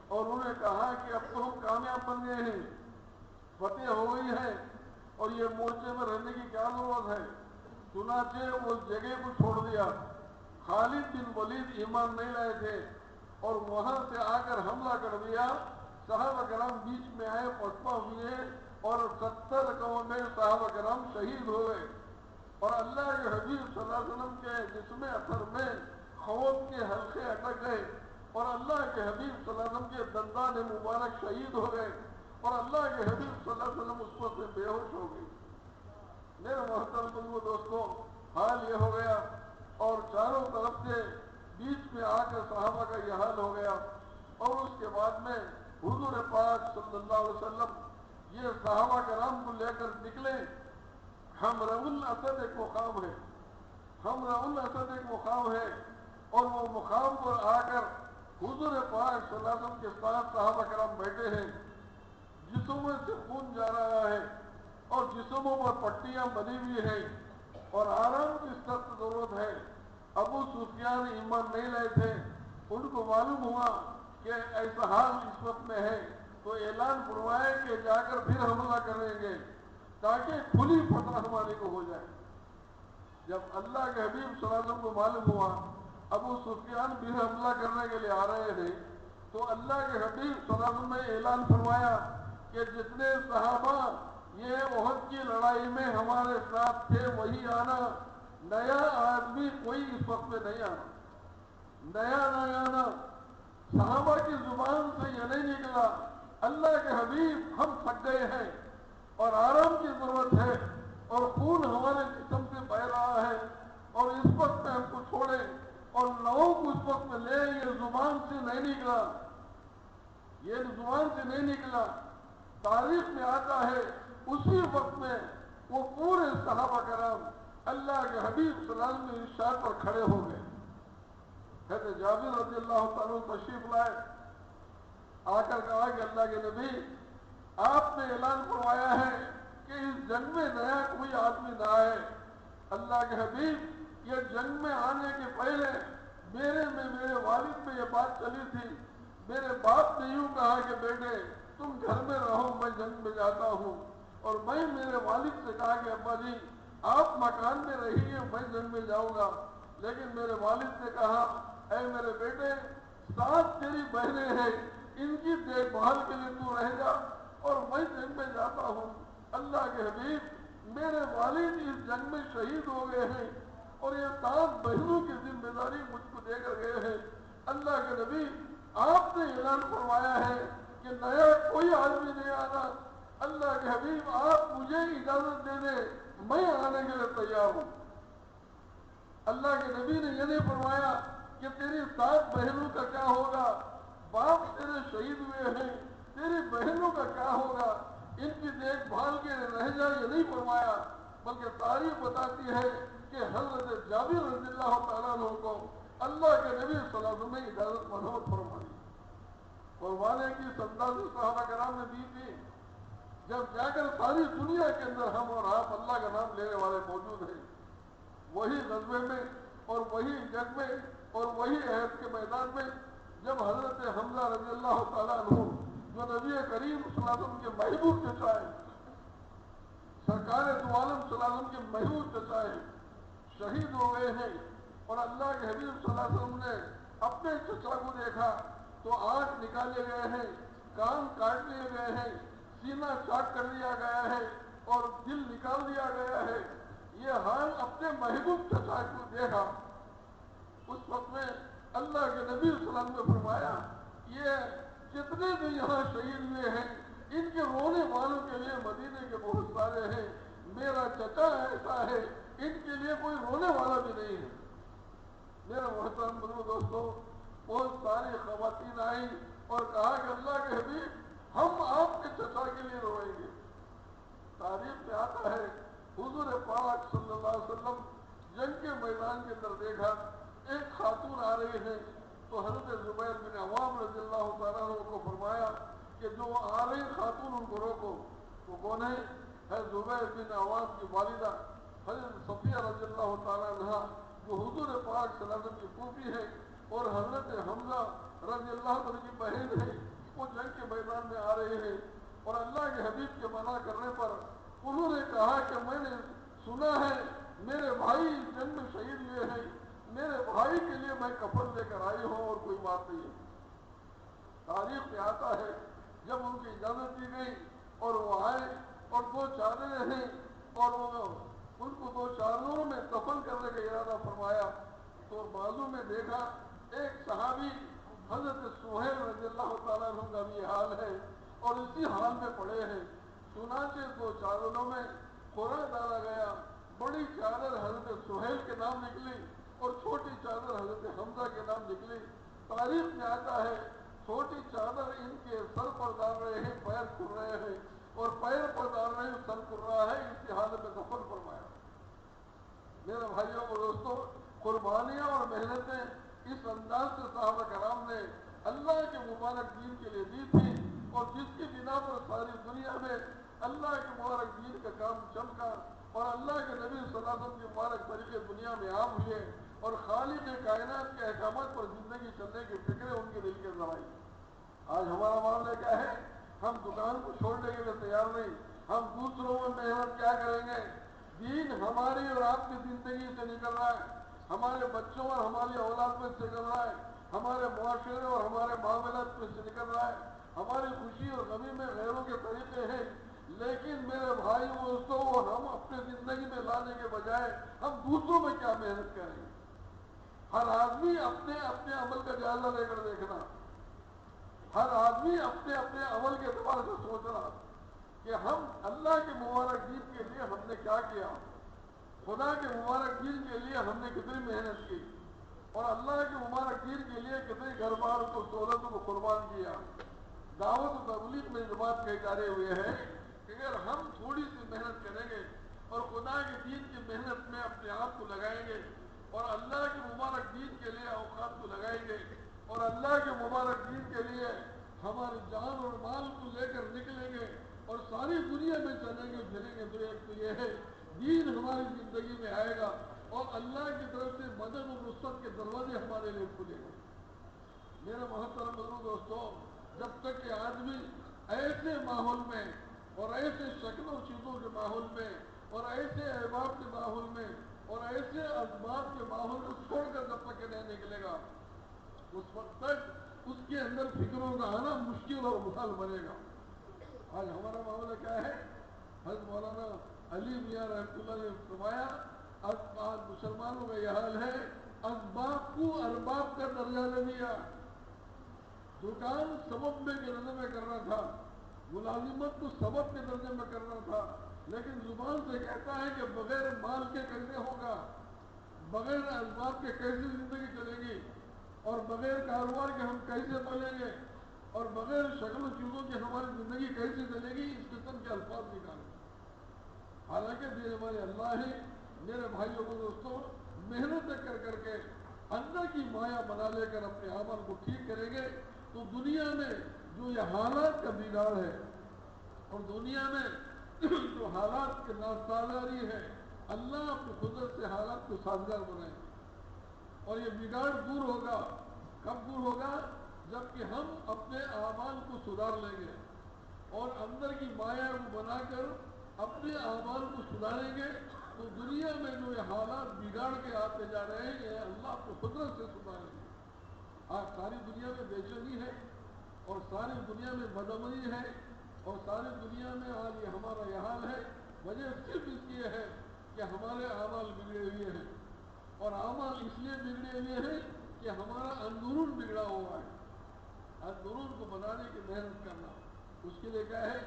اور انہوں نے کہا کہ اب تو ہم کامیاب بن گئے ہیں, فتح ہو گئی ہے, اور یہ مورچے میں رہنے کی کیا ضرورت ہے. چنانچہ اس جگہ کو چھوڑ دیا. خالد بن ولید ایمان نہیں لائے تھے اور وہاں سے آ کر حملہ کر دیا. صحابہ کرام بیچ میں آئے, پسپا ہوئے اور 70 قوم میں صحابہ کرام شہید ہوئے, اور اللہ کے حبیب صلی اللہ علیہ وسلم کے جسم اثر میں خوف کے حلقے اٹک گئے اور اللہ کے حبیب صلی اللہ علیہ وسلم کے دندان مبارک شہید ہو گئے اور اللہ کے حبیب صلی اللہ علیہ وسلم اس وقت سے بے ہوش ہو گئی. میرے محترم بزرگوں دوستوں, حال یہ ہو گیا اور چاروں طرف سے بیچ میں آ کر صحابہ کا یہ حال ہو گیا, اور اس کے بعد میں حضور پاک صلی اللہ علیہ وسلم یہ صحابہ کرام کو لے کر نکلے. حمراء الاسد ایک مقام ہے, حمراء الاسد ایک مقام ہے, اور وہ مقام پر آ کر حضور پاک صلی اللہ علیہ وسلم کے ساتھ صحابہ کرام بیٹھے ہیں. جسموں سے خون جا رہا ہے اور جسموں پر پٹیاں بنی ہوئی ہیں اور آرام کی سخت ضرورت ہے. ابو سفیان ایمان نہیں لائے تھے, ان کو معلوم ہوا کہ ایسا حال اس وقت میں ہے, تو اعلان فرمایا کہ جا کر پھر حملہ کریں گے تاکہ کھلی فتح ہمارے کو ہو جائے. جب اللہ کے حبیب صلی اللہ علیہ وسلم کو معلوم ہوا ابو سفیان بھی حملہ کرنے کے لیے آ رہے تھے, تو اللہ کے حبیب صلی اللہ علیہ وسلم نے اعلان فرمایا کہ جتنے صحابہ یہ احد کی لڑائی میں ہمارے ساتھ تھے وہی آنا, نیا آدمی کوئی اس وقت میں نہیں آنا, نیا نہیں آنا. صحابہ کی زبان سے یہ نہیں نکلا اللہ کے حبیب ہم تھک گئے ہیں اور آرام کی ضرورت ہے اور خون ہمارے جسم سے بہ رہا ہے اور اس وقت میں ہم کو چھوڑیں اور لوگوں کو اس وقت میں لے, یہ زبان سے نہیں نکلا, یہ زبان سے نہیں نکلا. تاریخ میں آتا ہے اسی وقت میں وہ پورے صحابہ کرام اللہ کے حبیب صلی اللہ علیہ وسلم کے ارشاد پر کھڑے ہو گئے. حضرت جابر رضی اللہ تعالیٰ تشریف لائے, آ کر کہا کہ اللہ کے نبی آپ نے اعلان فرمایا ہے کہ اس جنگ میں نیا کوئی آدمی نہ آئے. اللہ کے حبیب یہ جنگ میں آنے کے پہلے میرے والد میں یہ بات چلی تھی, میرے باپ نے یوں کہا کہ بیٹے تم گھر میں رہو, میں جنگ میں جاتا ہوں, اور میں میرے والد سے کہا کہ ابا جی آپ مکان میں رہیے میں جنگ میں جاؤں گا, لیکن میرے والد نے کہا اے میرے بیٹے 7 تیری بہنیں ہیں, ان کی دیکھ بھال کے لیے تو رہ جا اور میں جنگ میں جاتا ہوں. اللہ کے حبیب میرے والد اس جنگ میں شہید ہو گئے ہیں اور یہ 7 بہنوں کی ذمہ داری مجھ کو دے کر گئے ہیں. اللہ کے نبی آپ نے اعلان فرمایا ہے کہ نیا کوئی آدمی نہیں آنا. اللہ کے حبیب آپ مجھے اجازت دے دیں, میں آنے کے لیے تیار ہوں. اللہ کے نبی نے یہ نہیں فرمایا کہ تیری 7 بہنوں کا کیا ہوگا, باپ تیرے شہید ہوئے ہیں, تیری بہنوں کا کیا ہوگا, ان کی دیکھ بھال کے رہ جائے, یہ نہیں فرمایا. بلکہ تاریخ بتاتی ہے کہ حضرت جابر رضی اللہ تعالیٰ عنہ کو اللہ کے نبی صلی اللہ علیہ وسلم نے اجازت مرحمت فرمائی. قربانے کی 17 صحابہ کرام نے دی تھی. جب جا کر ساری دنیا کے اندر ہم اور آپ اللہ کا نام لینے والے موجود ہیں, وہی غزوے میں اور وہی جنگ میں اور وہی عہد کے میدان میں جب حضرت حمزہ رضی اللہ تعالیٰ عنہ جو نبی کریم صلی اللہ علیہ وسلم کے محبوب چچا ہے, سرکار دو عالم صلی اللہ علیہ وسلم کے محبوب چچا ہے, شہید ہو گئے ہیں, اور اللہ کے حبیب صلی اللہ علیہ وسلم نے اپنے چچا کو دیکھا تو آنکھ نکالے گئے ہیں, کان کاٹ لیے گئے ہیں, سینہ چاک کر دیا گیا ہے اور دل نکال دیا گیا ہے. یہ حال اپنے محبوب چچا کو دیکھا. اس وقت میں اللہ کے نبی صلی اللہ علیہ وسلم نے فرمایا یہ جتنے بھی یہاں شہید ہوئے ہیں ان کے رونے والوں کے لیے مدینے کے بہت سارے ہیں, میرا چچا ایسا ہے ان کے لیے کوئی رونے والا بھی نہیں ہے. میرا محترم بزرگ دوستوں, بہت ساری خواتین آئیں اور کہا کہ اللہ کے حبیب ہم آپ کے چچا کے لیے روئیں گے. تاریخ میں آتا ہے حضور پاک صلی اللہ علیہ وسلم جنگ کے میدان کے اندر دیکھا ایک خاتون آ رہی ہے, تو حضرت زبیر بن عوام رضی اللہ تعالیٰ عنہ کو فرمایا کہ جو آ رہی خاتون ان کو روکو. وہ کون ہے؟ زبیر بن عوام کی والدہ حضرت صفیہ رضی اللہ تعالیٰ عنہ, جو حضور پاک صلی اللہ علیہ وسلم کی پھوپھی ہے اور حضرت حمزہ رضی اللہ عنہ کی بہن ہے. وہ جنگ کے میدان میں آ رہے ہیں اور اللہ کے حبیب کے منع کرنے پر انہوں نے کہا کہ میں نے سنا ہے میرے بھائی جنگ میں شہید ہوئے ہیں, میرے بھائی کے لیے میں کفن لے کر آئی ہوں اور کوئی بات نہیں ہے. تاریخ میں آتا ہے جب ان کی اجازت دی گئی اور وہ آئے اور 2 چادریں ہیں اور وہ ان کو 2 چادروں میں دفن کرنے کا ارادہ فرمایا, تو بازو میں دیکھا ایک صحابی حضرت سہیل رضی اللہ تعالیٰ عنہ کا بھی حال ہے اور اسی حال میں پڑے ہیں. چنانچہ 2 چادروں میں قرآن ڈالا گیا. بڑی چادر حضرت سہیل کے نام نکلی اور چھوٹی چادر حضرت حمزہ کے نام نکلی. تاریخ میں آتا ہے چھوٹی چادر ان کے سر پر ڈال رہے ہیں, پیر کھل رہے ہیں, اور پیر پردار نہیں سر کر رہا ہے، اسی حالت میں دفن فرمایا۔ میرے بھائیوں اور دوستوں، قربانیاں اور محنتیں اس انداز سے صحابہ کرام نے اللہ کے مبارک دین کے لیے دی تھی، اور جس کی بنا پر ساری دنیا میں اللہ کے مبارک دین کا کام چمکا، اور اللہ کے نبی صلی اللہ علیہ وسلم کے مبارک طریقے دنیا میں عام ہوئے، اور خالق کائنات کے احکامات پر زندگی چلنے کی فکریں ان کے دل کے اندر آئی۔ آج ہمارا معاملہ کیا ہے؟ ہم دکان کو چھوڑنے کے لیے تیار نہیں، ہم دوسروں میں محنت کیا کریں گے؟ دین ہماری اور آپ کی زندگی سے نکل رہا ہے، ہمارے بچوں اور ہماری اولاد میں سے نکل رہا ہے، ہمارے معاشرے اور ہمارے معاملات میں سے نکل رہا ہے، ہماری خوشی اور غمی میں غیروں کے طریقے ہیں، لیکن میرے بھائی دوستوں، ہم اپنے زندگی میں لانے کے بجائے ہم دوسروں میں کیا محنت کریں؟ ہر آدمی اپنے اپنے عمل کا جائزہ لے کر دیکھنا، ہر آدمی اپنے اپنے عمل کے اعتبار سے سوچنا کہ ہم اللہ کے مبارک دین کے لیے ہم نے کیا کیا، خدا کے مبارک دین کے لیے ہم نے کتنی محنت کی، اور اللہ کے مبارک دین کے لیے کتنے گھر بار کو سہولتوں کو قربان کیا۔ دعوت و تبلیغ میں یہ بات کہی جا رہی ہوئے ہے کہ اگر ہم تھوڑی سی محنت کریں گے اور خدا کے دین کی محنت میں اپنے آپ کو لگائیں گے، اور اللہ کے مبارک دین کے لیے اوقات کو لگائیں گے، اور اللہ کے مبارک دین کے لیے ہماری جان اور مال کو لے کر نکلیں گے، اور ساری دنیا میں چلیں گے پھریں گے، تو ایک تو یہ ہے دین ہماری زندگی میں آئے گا، اور اللہ کی طرف سے مدد اور نصرت کے دروازے ہمارے لیے کھلیں گے۔ میرے محترم بزرگ دوستوں، جب تک کہ آدمی ایسے ماحول میں اور ایسے شکل و چیزوں کے ماحول میں اور ایسے احباب کے ماحول میں اور ایسے اسباب کے ماحول کو چھوڑ کر جب تک کہ نہیں نکلے گا، اس وقت تک اس کے اندر فکروں کا آنا مشکل اور محال بنے گا۔ آج ہمارا معاملہ کیا ہے؟ حضرت مولانا علی میاں رحمۃ اللہ نے فرمایا، آج مسلمانوں کا یہ حال ہے، اسباب کو ارباب کا درجہ دے دیا۔ دکان سبب میں کے درجے میں کرنا تھا، ملازمت کو سبب کے درجے میں کرنا تھا، لیکن زبان سے کہتا ہے کہ بغیر مال کے کیسے ہوگا، بغیر اسباب کے کیسے زندگی چلے گی، اور بغیر کاروبار کے ہم کیسے بولیں گے، اور بغیر شکل و چیزوں کی ہماری زندگی کیسے چلے گی، اس قسم کے الفاظ نکالیں۔ حالانکہ دینے والے اللہ ہیں۔ میرے بھائیوں کو دوستوں، محنت کر کر کے اللہ کی مایا بنا لے کر اپنے عمل کو ٹھیک کریں گے تو دنیا میں جو یہ حالات کا بگاڑ ہے، اور دنیا میں جو حالات کی ناسازگاری ہے، اللہ اپنی قدرت سے حالات کو سازگار بنائے گا، اور یہ بگاڑ دور ہوگا۔ کب دور ہوگا؟ جبکہ ہم اپنے اعمال کو سدھار لیں گے، اور اندر کی مایا کو بنا کر اپنے اعمال کو سدھاریں گے، تو دنیا میں جو یہ حالات بگاڑ کے آتے جا رہے ہیں، یہ اللہ اپنی قدرت سے سدھاریں گے۔ آج ساری دنیا میں بے چینی ہے، اور ساری دنیا میں بدامنی ہے، اور ساری دنیا میں آج یہ ہمارا یہ حال ہے، وجہ صرف اس کی ہے کہ ہمارے اعمال بگڑے ہوئے ہیں، اور اعمال اس لیے بگڑے ہوئے ہیں کہ ہمارا اندرون بگڑا ہوا ہے۔ اندرون کو بنانے کی محنت کرنا، اس کے لیے کیا ہے؟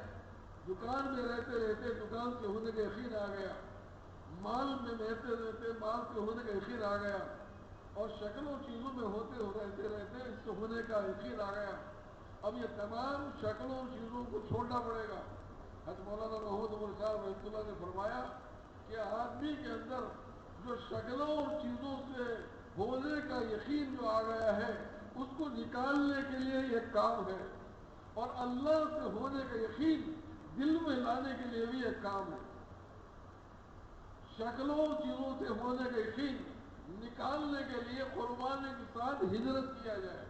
دکان میں رہتے رہتے دکان کے ہونے کا یقین آ گیا، مال میں رہتے رہتے مال کے ہونے کا یقین آ گیا، اور شکلوں چیزوں میں ہوتے رہتے رہتے اس سے ہونے کا یقین آ گیا۔ اب یہ تمام شکلوں اور چیزوں کو چھوڑنا پڑے گا۔ حضرت مولانا محمود عمر صاحب رحمۃ اللہ نے فرمایا کہ آدمی کے اندر جو شکلوں اور چیزوں سے ہونے کا یقین جو آ گیا ہے، اس کو نکالنے کے لیے ایک کام ہے، اور اللہ سے ہونے کا یقین دل میں لانے کے لیے بھی ایک کام ہے۔ شکلوں چیزوں سے ہونے کا یقین نکالنے کے لیے قربانی کے ساتھ ہجرت کیا جائے۔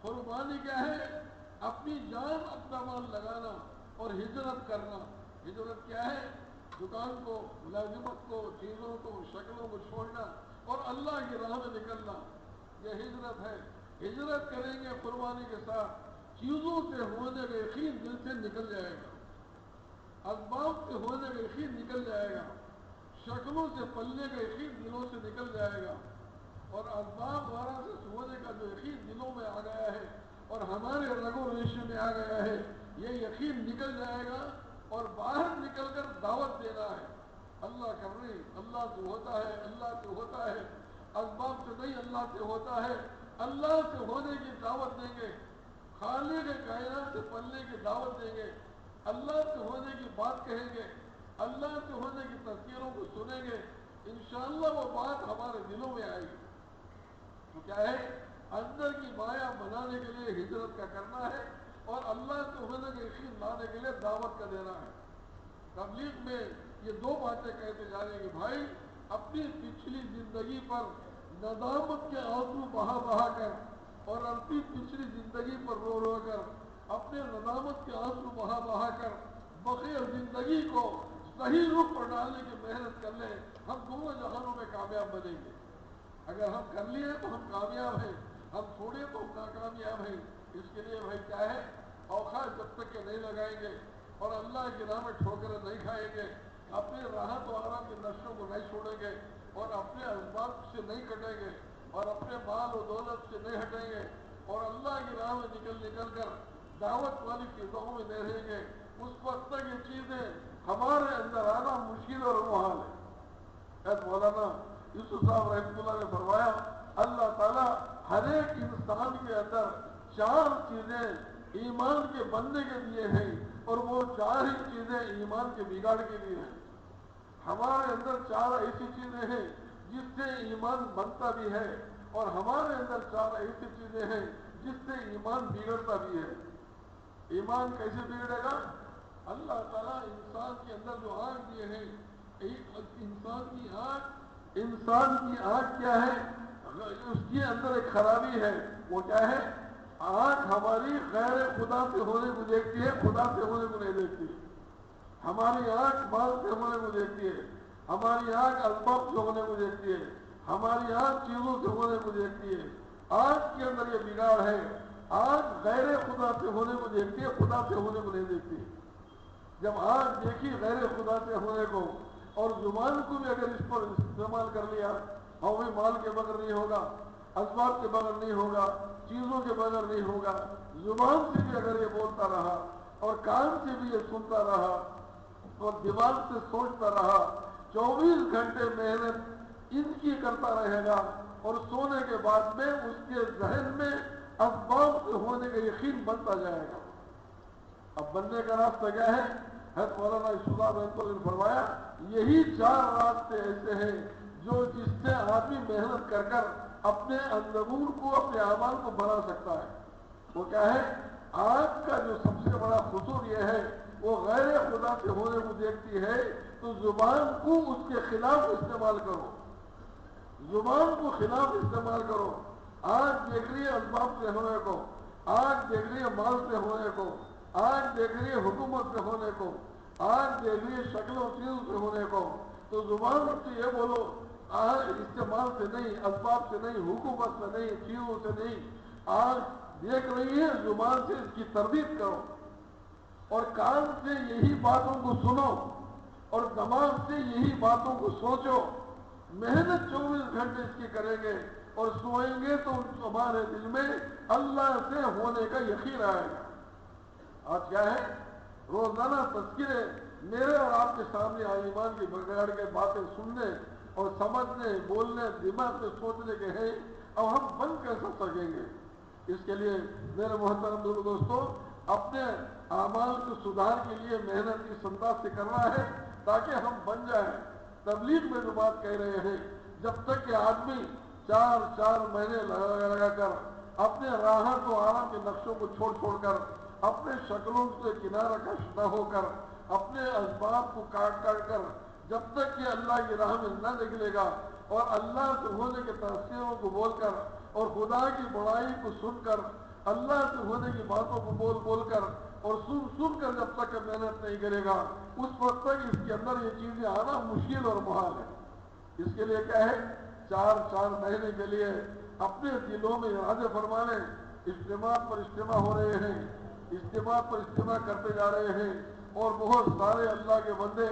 قربانی کیا ہے؟ اپنی جان اپنا مال لگانا اور ہجرت کرنا۔ ہجرت کیا ہے؟ دکان کو، ملازمت کو، چیزوں کو، شکلوں کو چھوڑنا اور اللہ کی راہ میں نکلنا، یہ ہجرت ہے۔ ہجرت کریں گے قربانی کے ساتھ، چیزوں سے ہونے کا یقین دل سے نکل جائے گا، اسباب سے ہونے کا یقین نکل جائے گا، شکلوں سے پلنے کا یقین دلوں سے نکل جائے گا، اور اسباب وغیرہ سے ہونے کا جو یقین دلوں میں آ گیا ہے اور ہمارے رگ و ریشے میں آ گیا ہے، یہ یقین نکل جائے گا، اور باہر نکل کر دعوت دینا ہے۔ اللہ کر رہی، اللہ سے ہوتا ہے، اللہ سے ہوتا ہے، اسباب سے نہیں، اللہ سے ہوتا ہے، اللہ سے ہونے کی دعوت دیں گے، خالق کائنات سے پلنے کی دعوت دیں گے، اللہ سے ہونے کی بات کہیں گے، اللہ سے ہونے کی تذکیروں کو سنیں گے، انشاءاللہ وہ بات ہمارے دلوں میں آئے گی۔ تو کیا ہے، اندر کی مایا بنانے کے لیے ہجرت کا کرنا ہے، اور اللہ سے ہونے کے یقین لانے کے لیے دعوت کا دینا ہے۔ تبلیغ میں یہ دو باتیں کہتے جا رہے ہیں کہ بھائی اپنی پچھلی زندگی پر ندامت کے آنسو بہا بہا کر، اور اپنی پچھلی زندگی پر رو رو کر، اپنے ندامت کے آنسو بہا بہا کر بقیہ زندگی کو صحیح رخ پر ڈالنے کی محنت کر لیں، ہم دونوں جہانوں میں کامیاب بنیں گے۔ اگر ہم کر لیے تو ہم کامیاب ہیں، ہم چھوڑے تو ہم ناکامیاب ہیں۔ اس کے لیے بھائی کیا ہے، اوقات جب تک کہ نہیں لگائیں گے اور اللہ کی راہ میں ٹھوکریں نہیں کھائیں گے، اپنے راحت و آرام کے نشوں کو نہیں چھوڑیں گے، اور اپنے اسباب سے نہیں کٹیں گے، اور اپنے مال و دولت سے نہیں ہٹیں گے، اور اللہ کی راہ میں نکل کر دعوت والی فضاؤں میں نہیں رہیں گے، اس وقت تک یہ چیزیں ہمارے اندر آنا مشکل اور محال ہے۔ مولانا یوسف صاحب رحمۃ اللہ نے فرمایا، اللہ تعالیٰ ہر ایک انسان کے اندر چار چیزیں ایمان کے بننے کے لیے ہیں، اور وہ چار ہی چیزیں ایمان کے بگاڑ کے لیے ہیں۔ ہمارے اندر چار ایسی چیزیں ہیں جس سے ایمان بنتا بھی ہے، اور ہمارے اندر چار ایسی چیزیں ہیں جس سے ایمان بگڑتا بھی ہے۔ ایمان کیسے بگڑے گا؟ اللہ تعالیٰ انسان کے اندر جو آنکھ دیے ہیں، ایک انسان کی آنکھ کیا ہے؟ اس کے اندر ایک خرابی ہے، وہ کیا ہے؟ آنکھ ہماری غیر خدا سے ہونے کو دیکھتی ہے، خدا سے ہونے کو نہیں دیکھتی۔ ہماری آنکھ مال سے ہونے کو دیکھتی ہے، ہماری آنکھ اسباب سے ہونے کو دیکھتی ہے، ہماری آنکھ چیزوں سے ہونے کو دیکھتی ہے۔ آنکھ کے اندر یہ بگاڑ ہے، آنکھ غیر خدا سے ہونے کو دیکھتی ہے، خدا سے ہونے کو نہیں دیکھتی۔ جب آنکھ دیکھی غیر خدا سے ہونے کو، اور زبان کو بھی اگر اس پر استعمال کر لیا، اور بھی مال کے بغیر نہیں ہوگا، اسباب کے بغیر نہیں ہوگا، چیزوں کے بغیر نہیں ہوگا، زبان سے بھی اگر یہ بولتا رہا، اور کان سے بھی یہ سنتا رہا، اور دماغ سے سوچتا رہا، 24 گھنٹے محنت ان کی کرتا رہے گا، اور سونے کے بعد میں اس کے ذہن میں اسباب سے ہونے کا یقین بنتا جائے گا۔ اب بننے کا راستہ کیا ہے؟ حضرت مولانا یوسف صاحب رحمۃ اللہ نے فرمایا، یہی چار راستے ایسے ہیں جو جس سے آدمی محنت کر کر اپنے اندرون کو، اپنے اعمال کو بنا سکتا ہے۔ وہ کیا ہے؟ آنکھ کا جو سب سے بڑا قصور یہ ہے، وہ غیر خدا سے ہونے کو دیکھتی ہے، تو زبان کو اس کے خلاف استعمال کرو، زبان کو خلاف استعمال کرو۔ آنکھ دیکھ رہی ہے اسباب سے ہونے کو، آنکھ دیکھ رہی ہے مال سے ہونے کو، آنکھ دیکھ رہی ہے حکومت سے ہونے کو، آنکھ دیکھ رہی ہے شکلوں چیزوں سے ہونے کو، تو زبان سے یہ بولو، آنکھ استعمال سے نہیں، اسباب سے نہیں، حکومت سے نہیں، چیزوں سے نہیں، آنکھ دیکھ رہی ہے، زبان سے اس کی تردید کرو، اور کان سے یہی باتوں کو سنو، اور دماغ سے یہی باتوں کو سوچو۔ محنت 24 گھنٹے اس کی کریں گے، اور سوئیں گے تو ہمارے دل میں اللہ سے ہونے کا یقین آئے گا۔ آج کیا ہے؟ روزانہ تذکرے میرے اور آپ کے سامنے ایمان کی بگاڑ کے باتیں سننے اور سمجھنے، بولنے، دماغ میں سوچنے کے ہیں، اب ہم بن کیسے سکیں گے؟ اس کے لیے میرے محترم دوستو، اپنے اعمال کو سدھار کے لیے محنت اس انداز سے کرنا ہے تاکہ ہم بن جائیں۔ تبلیغ میں جو بات کہہ رہے ہیں، جب تک کہ آدمی 4 مہینے لگا کر اپنے راحت و آرام کے نقشوں کو چھوڑ کر، اپنے شکلوں سے کنارہ کش نہ ہو کر، اپنے اسباب کو کاٹ کر، جب تک کہ اللہ کی راہ میں نہ نکلے گا، اور اللہ سے ہونے کے تفسیروں کو بول کر، اور خدا کی بڑائی کو سن کر، اللہ سے ہونے کی باتوں کو بول کر، اور سن کر جب تک کہ محنت نہیں کرے گا، اس وقت تک اس کے اندر یہ چیزیں آنا مشکل اور محال ہے۔ اس کے لیے کیا ہے؟ 4 مہینے کے لیے اپنے دلوں میں ارادے فرما لیں۔ اجتماع پر اجتماع ہو رہے ہیں، اجتماع پر اجتماع کرتے جا رہے ہیں، اور بہت سارے اللہ کے بندے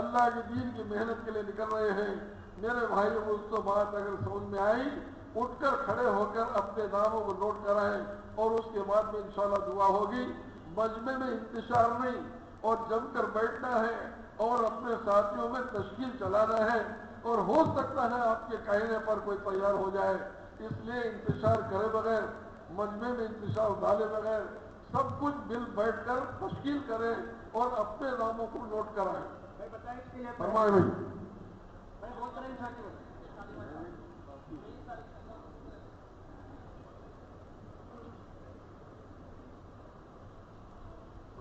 اللہ کے دین کی محنت کے لیے نکل رہے ہیں۔ میرے بھائیوں کو اس کو بات اگر سمجھ میں آئی، اٹھ کر کھڑے ہو کر اپنے ناموں کو نوٹ کرائیں، اور اس کے بعد میں انشاءاللہ دعا ہوگی۔ مجمع میں انتشار نہیں، اور جم کر بیٹھنا ہے، اور اپنے ساتھیوں میں تشکیل چلانا ہے، اور ہو سکتا ہے آپ کے کہنے پر کوئی تیار ہو جائے، اس لیے انتشار کرے بغیر، مجمع میں انتشار ڈالے بغیر، سب کچھ مل بیٹھ کر تشکیل کریں، اور اپنے ناموں کو نوٹ کرائیں. فرمائیں بھائی.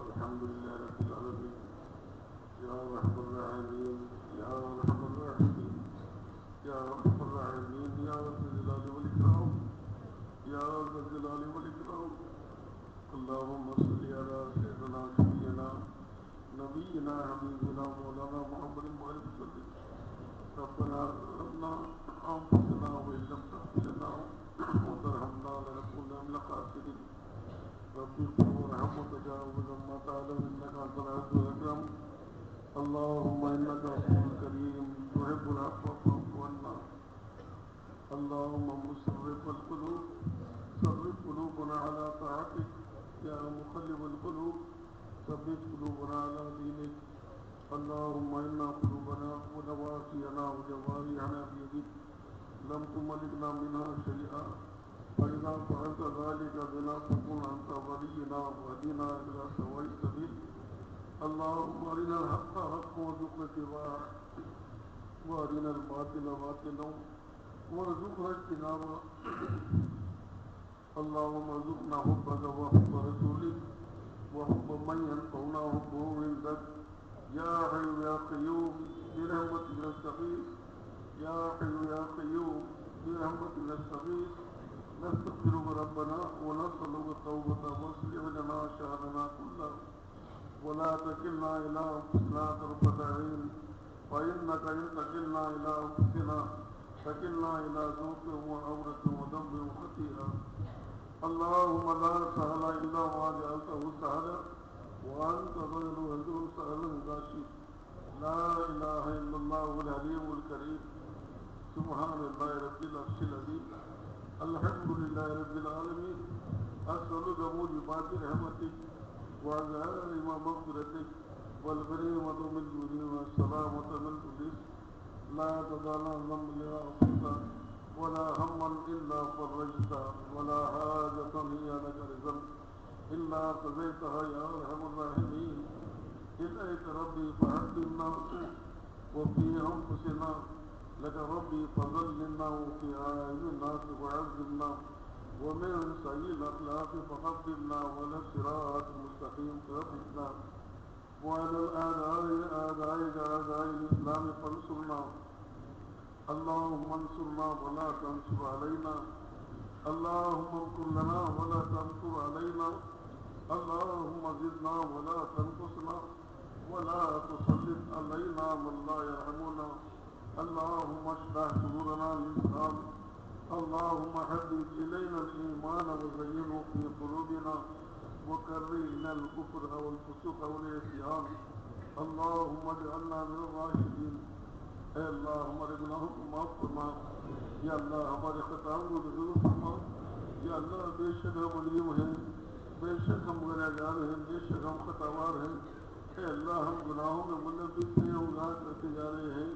الحمد لله رب العالمين يا رحم الراحمين يا رحم الراحمين يا رحم الراحمين يا ذا الجلال والإكرام يا ذا الجلال والإكرام. اللهم صل على سيدنا نبينا حبيبنا مولانا محمد وسلم. ربنا ظلمنا أنفسنا وإن لم تغفر لنا وترحمنا لنكونن من الخاسرين. رب اغفر وارحم وتجاوز عما تعلم إنك أنت العز الأكرم. اللهم إنك عفو كريم تحب العفو فاعف عنا. اللهم مصرف القلوب صرف قلوبنا على طاعتك يا مقلب القلوب ثبت قلوبنا على دينك. اللهم إن قلوبنا ونواسينا وجوارحنا بيدك لم تملكنا منها شيئا فإذا فعلت ذلك بنا فكن أنت ولينا واهدنا إلى سواء السبيل. اللهم أرنا الحق حقا وارزقنا اتباعه وأرنا الباطل باطلا وارزقنا اجتنابه. اللهم ارزقنا حبك وحب رسولك وحب من ينفعنا حبه عندك يا حي يا قيوم برحمتك نستغيث. يا حي يا قيوم برحمتك نستغيث. نستغفرك ربنا ونسألك التوبة واصلح لنا شأننا كله ولا تكلنا إلى أنفسنا طرفة عين فإنك إن تكلنا إلى أنفسنا تكلنا إلى ذنوب وعورة وذنب وخطيئة. اللهم لا سهل إلا ما جعلته سهلا وأنت تجعل الحزن سهلا إذا شئت. لا إله إلا الله العليم الكريم. سبحان الله رب العرش العظيم. الحمد لله رب العالمين. أسألك موجبات رحمتك وعزائم مغفرتك والغنيمة من جودك والسلامة من كل لا تدع ذنب إلا غفرته ولا هما إلا فرجته ولا حاجة هي لك رزق إلا قضيتها يا أرحم الراحمين. إليك ربي فهدنا وفي أنفسنا لك ربي فضلنا وفي أعين الناس وعزنا ومن سيء الأخلاق فقبلنا ولا الصراط المستقيم ثبتنا وعلى أعدائك أعداء الإسلام فانصرنا. اللهم انصرنا ولا تنصر علينا. اللهم امكر لنا ولا تمكر علينا. اللهم زدنا ولا تنقصنا ولا تسلط علينا من لا يرحمنا. اللهم اشرح صدورنا للإسلام. اللهم حبب إلينا الإيمان وزينه في قلوبنا وكره إلينا الكفر والفسوق والعصيان. اللهم اجعلنا من الراشدين. اے اللہ ہمارے گناہوں کو معاف فرما. یا اللہ ہمارے خطاؤں کو درگزر فرما. یا اللہ بے شک ہم علیم ہیں بے شک ہم گنہگار ہیں بے شک ہم خطاوار ہیں. اے اللہ ہم گناہوں میں ملوث ہیں گناہ کرتے جا رہے ہیں.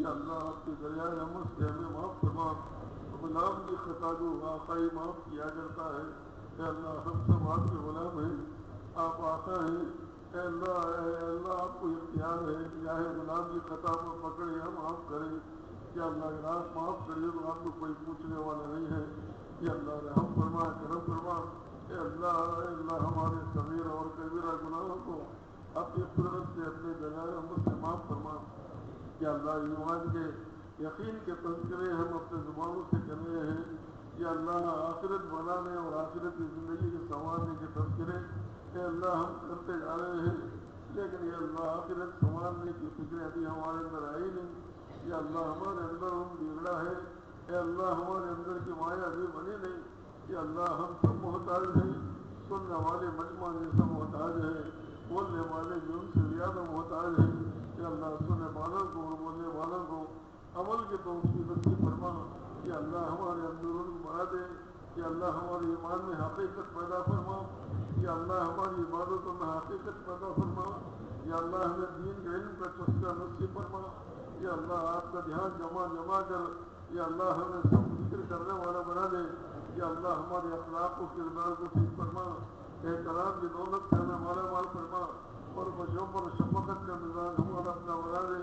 یا اللہ آپ کے دریائے رحمت سے ہمیں معاف فرما. غلام کی خطا جو آقائی معاف کیا کرتا ہے. اے اللہ ہم سب آپ کے غلام ہیں آپ آقا ہیں. اے اللہ آپ کو اختیار ہے چاہے غلام کی خطا کو پکڑے یا معاف کرے. یا اللہ اگر آپ معاف کریے تو آپ کو کوئی پوچھنے والا نہیں ہے. یا اللہ رحم فرما کرم فرما. اے اللہ ہمارے صغیر اور کبیرہ گناہوں کو اپنی قدرت سے اپنے دریائے رحمت سے معاف فرما. یا اللہ ایمان کے یقین کے تذکرے ہم اپنے زبانوں سے کر رہے ہیں. یا اللہ آخرت بنانے اور آخرت کی زندگی کے سنوارنے کے تذکرے اے اللہ ہم کرتے جا رہے ہیں لیکن یا اللہ آخرت سنوارنے کی فکریں ابھی ہمارے اندر آئی نہیں. یا اللہ ہمارے اندر ہم بگڑا ہے. اے اللہ ہمارے اندر کی مایا ابھی بنی نہیں. یا اللہ ہم سب محتاج ہیں. سننے والے مجمع جیسا محتاج ہے بولنے والے بھی ان سے زیادہ محتاج ہیں. یا اللہ سننے والوں کو اور بولنے والوں کو عمل کے توفیق نصیب فرما. یا اللہ ہمارے اندر ان کو بڑھا دے. یا اللہ ہمارے ایمان میں حقیقت پیدا فرما. یا اللہ ہماری عبادتوں میں حقیقت پیدا فرما. یا اللہ ہمیں دین کے علم کا چسکا نصیب فرما. یا اللہ آپ کا دھیان جمع کر یا اللہ ہمیں سب ذکر کرنے والا بنا دے. یا اللہ ہمارے اخلاق و کردار کو ٹھیک فرما. احترام کی دولت سے ہمیں مالا مال فرما. اور بچوں پر شفقت کا مزاج ہمارا اپنا بنا دے.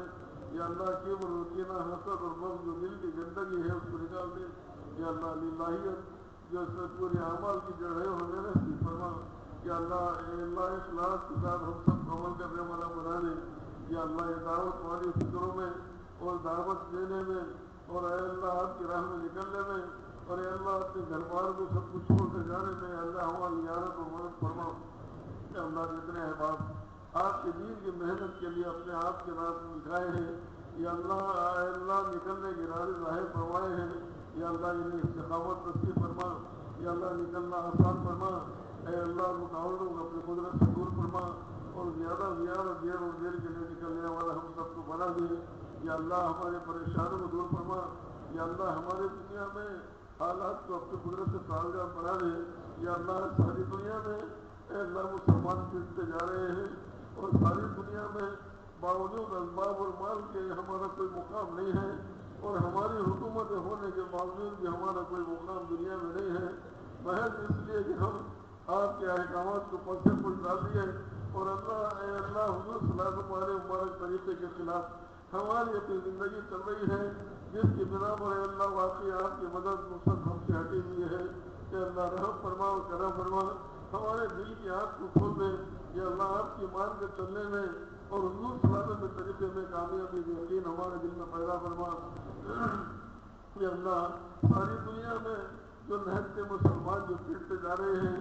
یا اللہ کبر و کینہ حسد اور بغض جو دل کی گندگی ہے اس کو نکال دے. یا اللہ للہیت جو اس میں پورے اعمال کی جڑ ہے وہ میرے سے فرما. یا اللہ اے اللہ اخلاص کے ساتھ ہم سب کو عمل کرنے والا بنا دے. یا اللہ یہ دعوت والی فکروں میں اور دعوت دینے میں اور اے اللہ آپ کی راہ میں نکلنے میں اور اے اللہ اپنے گھر بار کو سب کچھ چھوڑ کر جانے میں اللہ ہماری یارت و مدد فرما. یا اللہ جتنے احباب آپ کے دین کی محنت کے لیے اپنے آپ کے رات میں نکھائے ہیں یا اللہ اے اللہ نکلنے کے ارادے ظاہر فرمائے ہیں. یا اللہ انہیں استقامت نصیب فرما. یا اللہ نکلنا آسان فرما. اے اللہ رکاوٹوں کو اپنی قدرت سے دور فرما اور زیادہ دیر اور دیر کے لیے نکلنے والا ہم سب کو بنا دے. یا اللہ ہمارے پریشانوں کو دور فرما. یا اللہ ہمارے دنیا میں حالات کو اپنی قدرت سے سازگار بنا دے. یا اللہ ساری دنیا میں اے اللہ مسلمان پھرتے جا رہے ہیں اور ساری دنیا میں باوجود اسباب اور مال کے ہمارا کوئی مقام نہیں ہے اور ہماری حکومت ہونے کے باوجود بھی ہمارا کوئی مقام دنیا میں نہیں ہے محض اس لیے کہ ہم آپ کے احکامات کو پسے پوچھ ڈال دیے اور اللہ اے اللہ حضور صلی اللہ علیہ وسلم مبارک طریقے کے خلاف ہماری اپنی زندگی چل رہی ہے جس کی بنا پر اے اللہ واقعی آپ کی مدد نصرت ہم سے ہٹی ہوئی ہے. کہ اللہ رحم فرما و کرم فرما ہمارے دل کی آنکھ کو کھول دے. یا اللہ آپ کی مان کے چلنے میں اور حضور صلی اللہ علیہ وسلم کے طریقے میں کامیابی کی یقین ہمارے دل میں پیدا فرما. یا اللہ ساری دنیا میں جو نہتے مسلمان جو پھرتے جا رہے ہیں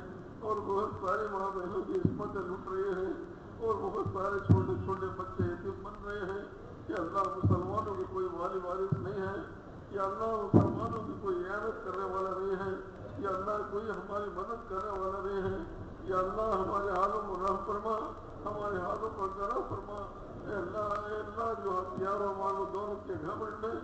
اور بہت سارے ماں بہنوں کی عصمتیں لٹ رہے ہیں اور بہت سارے چھوٹے چھوٹے بچے یتیم بن رہے ہیں. کہ اللہ مسلمانوں کی کوئی والی وارث نہیں ہے. یا اللہ مسلمانوں کی کوئی اعانت کرنے والا نہیں ہے. یا اللہ کوئی ہماری مدد کرنے والا نہیں ہے. یا اللہ ہمارے حالوں کو رحم فرما ہمارے حالوں پر کرم فرما. اے اللہ جو ہتھیار و مال و دولت کے گھمنڈ میں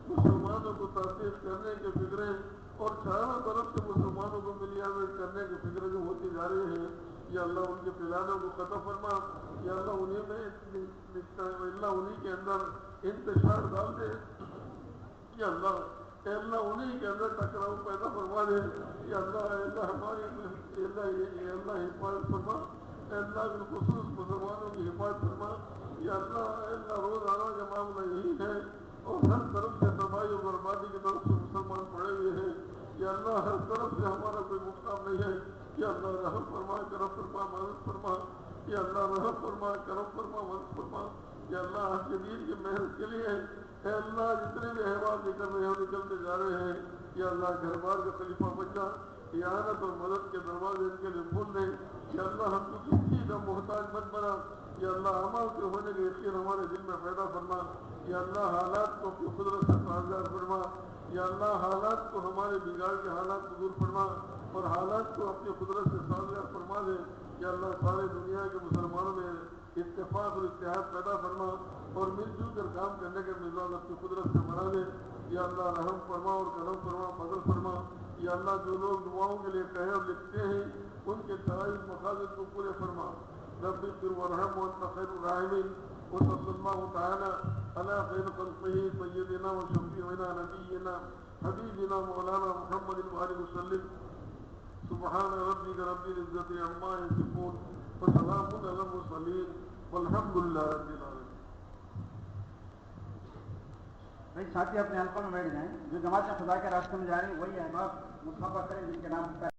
مسلمانوں کو تحقیق کرنے کے فکریں اور چاروں طرف سے مسلمانوں کو ملیاوٹ کرنے کی فکریں جو ہوتی جا رہی ہیں یا اللہ ان کے پلانوں کو ختم فرما. یا اللہ انہیں میں اللہ انہیں کے اندر انتشار ڈال دے. یا اللہ اے اللہ انہیں کے اندر ٹکراؤ پیدا فرما دے. یا اللہ اے اللہ ہماری اللہ حفاظت فرما. اے اللہ بالخصوص مسلمانوں کی حفاظت فرما. یا اللہ اے اللہ روزانہ کا معاملہ یہی ہے اور ہر طرف سے تباہی و بربادی کی طرف سے مسلمان پڑے ہوئے ہیں. یا اللہ ہر طرف سے ہمارا کوئی مقام نہیں ہے. یا اللہ رحم فرما کرم فرما مدد فرما. یا اللہ رحم فرما کرم فرما مدد فرما. یا اللہ آپ کے دین کی محنت کے لیے اے اللہ جتنے بھی احباب نکل رہے ہیں نکلتے جا رہے ہیں. یا اللہ گھر بار کا خلیفہ بچہ اعانت اور مدد کے دروازے ان کے لیے کھول دے. یا اللہ ہم کو کسی چیز کا محتاج مت بنا. یا اللہ عمل کے ہونے کے یقین ہمارے دل میں پیدا فرما. یا اللہ حالات کو اپنی قدرت سے سازگار فرما. یا اللہ حالات کو ہمارے بگاڑ کے حالات کو دور فرما اور حالات کو اپنی قدرت سے سازگار فرما دے. یا اللہ سارے دنیا کے مسلمانوں میں اتفاق اور اتحاد پیدا فرما اور مل جل کر کام کرنے کے مزاج اپنی قدرت سے بنا دے. یا اللہ رحم فرما اور کرم فرما فضل فرما. یا اللہ جو لوگ دعاؤں کے لیے کہے اور لکھتے ہیں ان کے جائز مقاصد کو پورے فرما. رب اغفر وارحم وانت خیر الراحمین. وصلی اللہ تعالی علی خیر خلقہ سیدنا و شفیعنا نبینا حبیبنا مولانا محمد وآلہ وسلم. سبحان ربک رب العزۃ عما یصفون وسلام علی المرسلین والحمد للہ رب العالمین. بھائی ساتھی اپنے حلقوں میں بیٹھ جائیں. جو جماعتیں خدا کے راستے میں جا رہی ہیں وہی احباب مصافہ کریں جن کے نام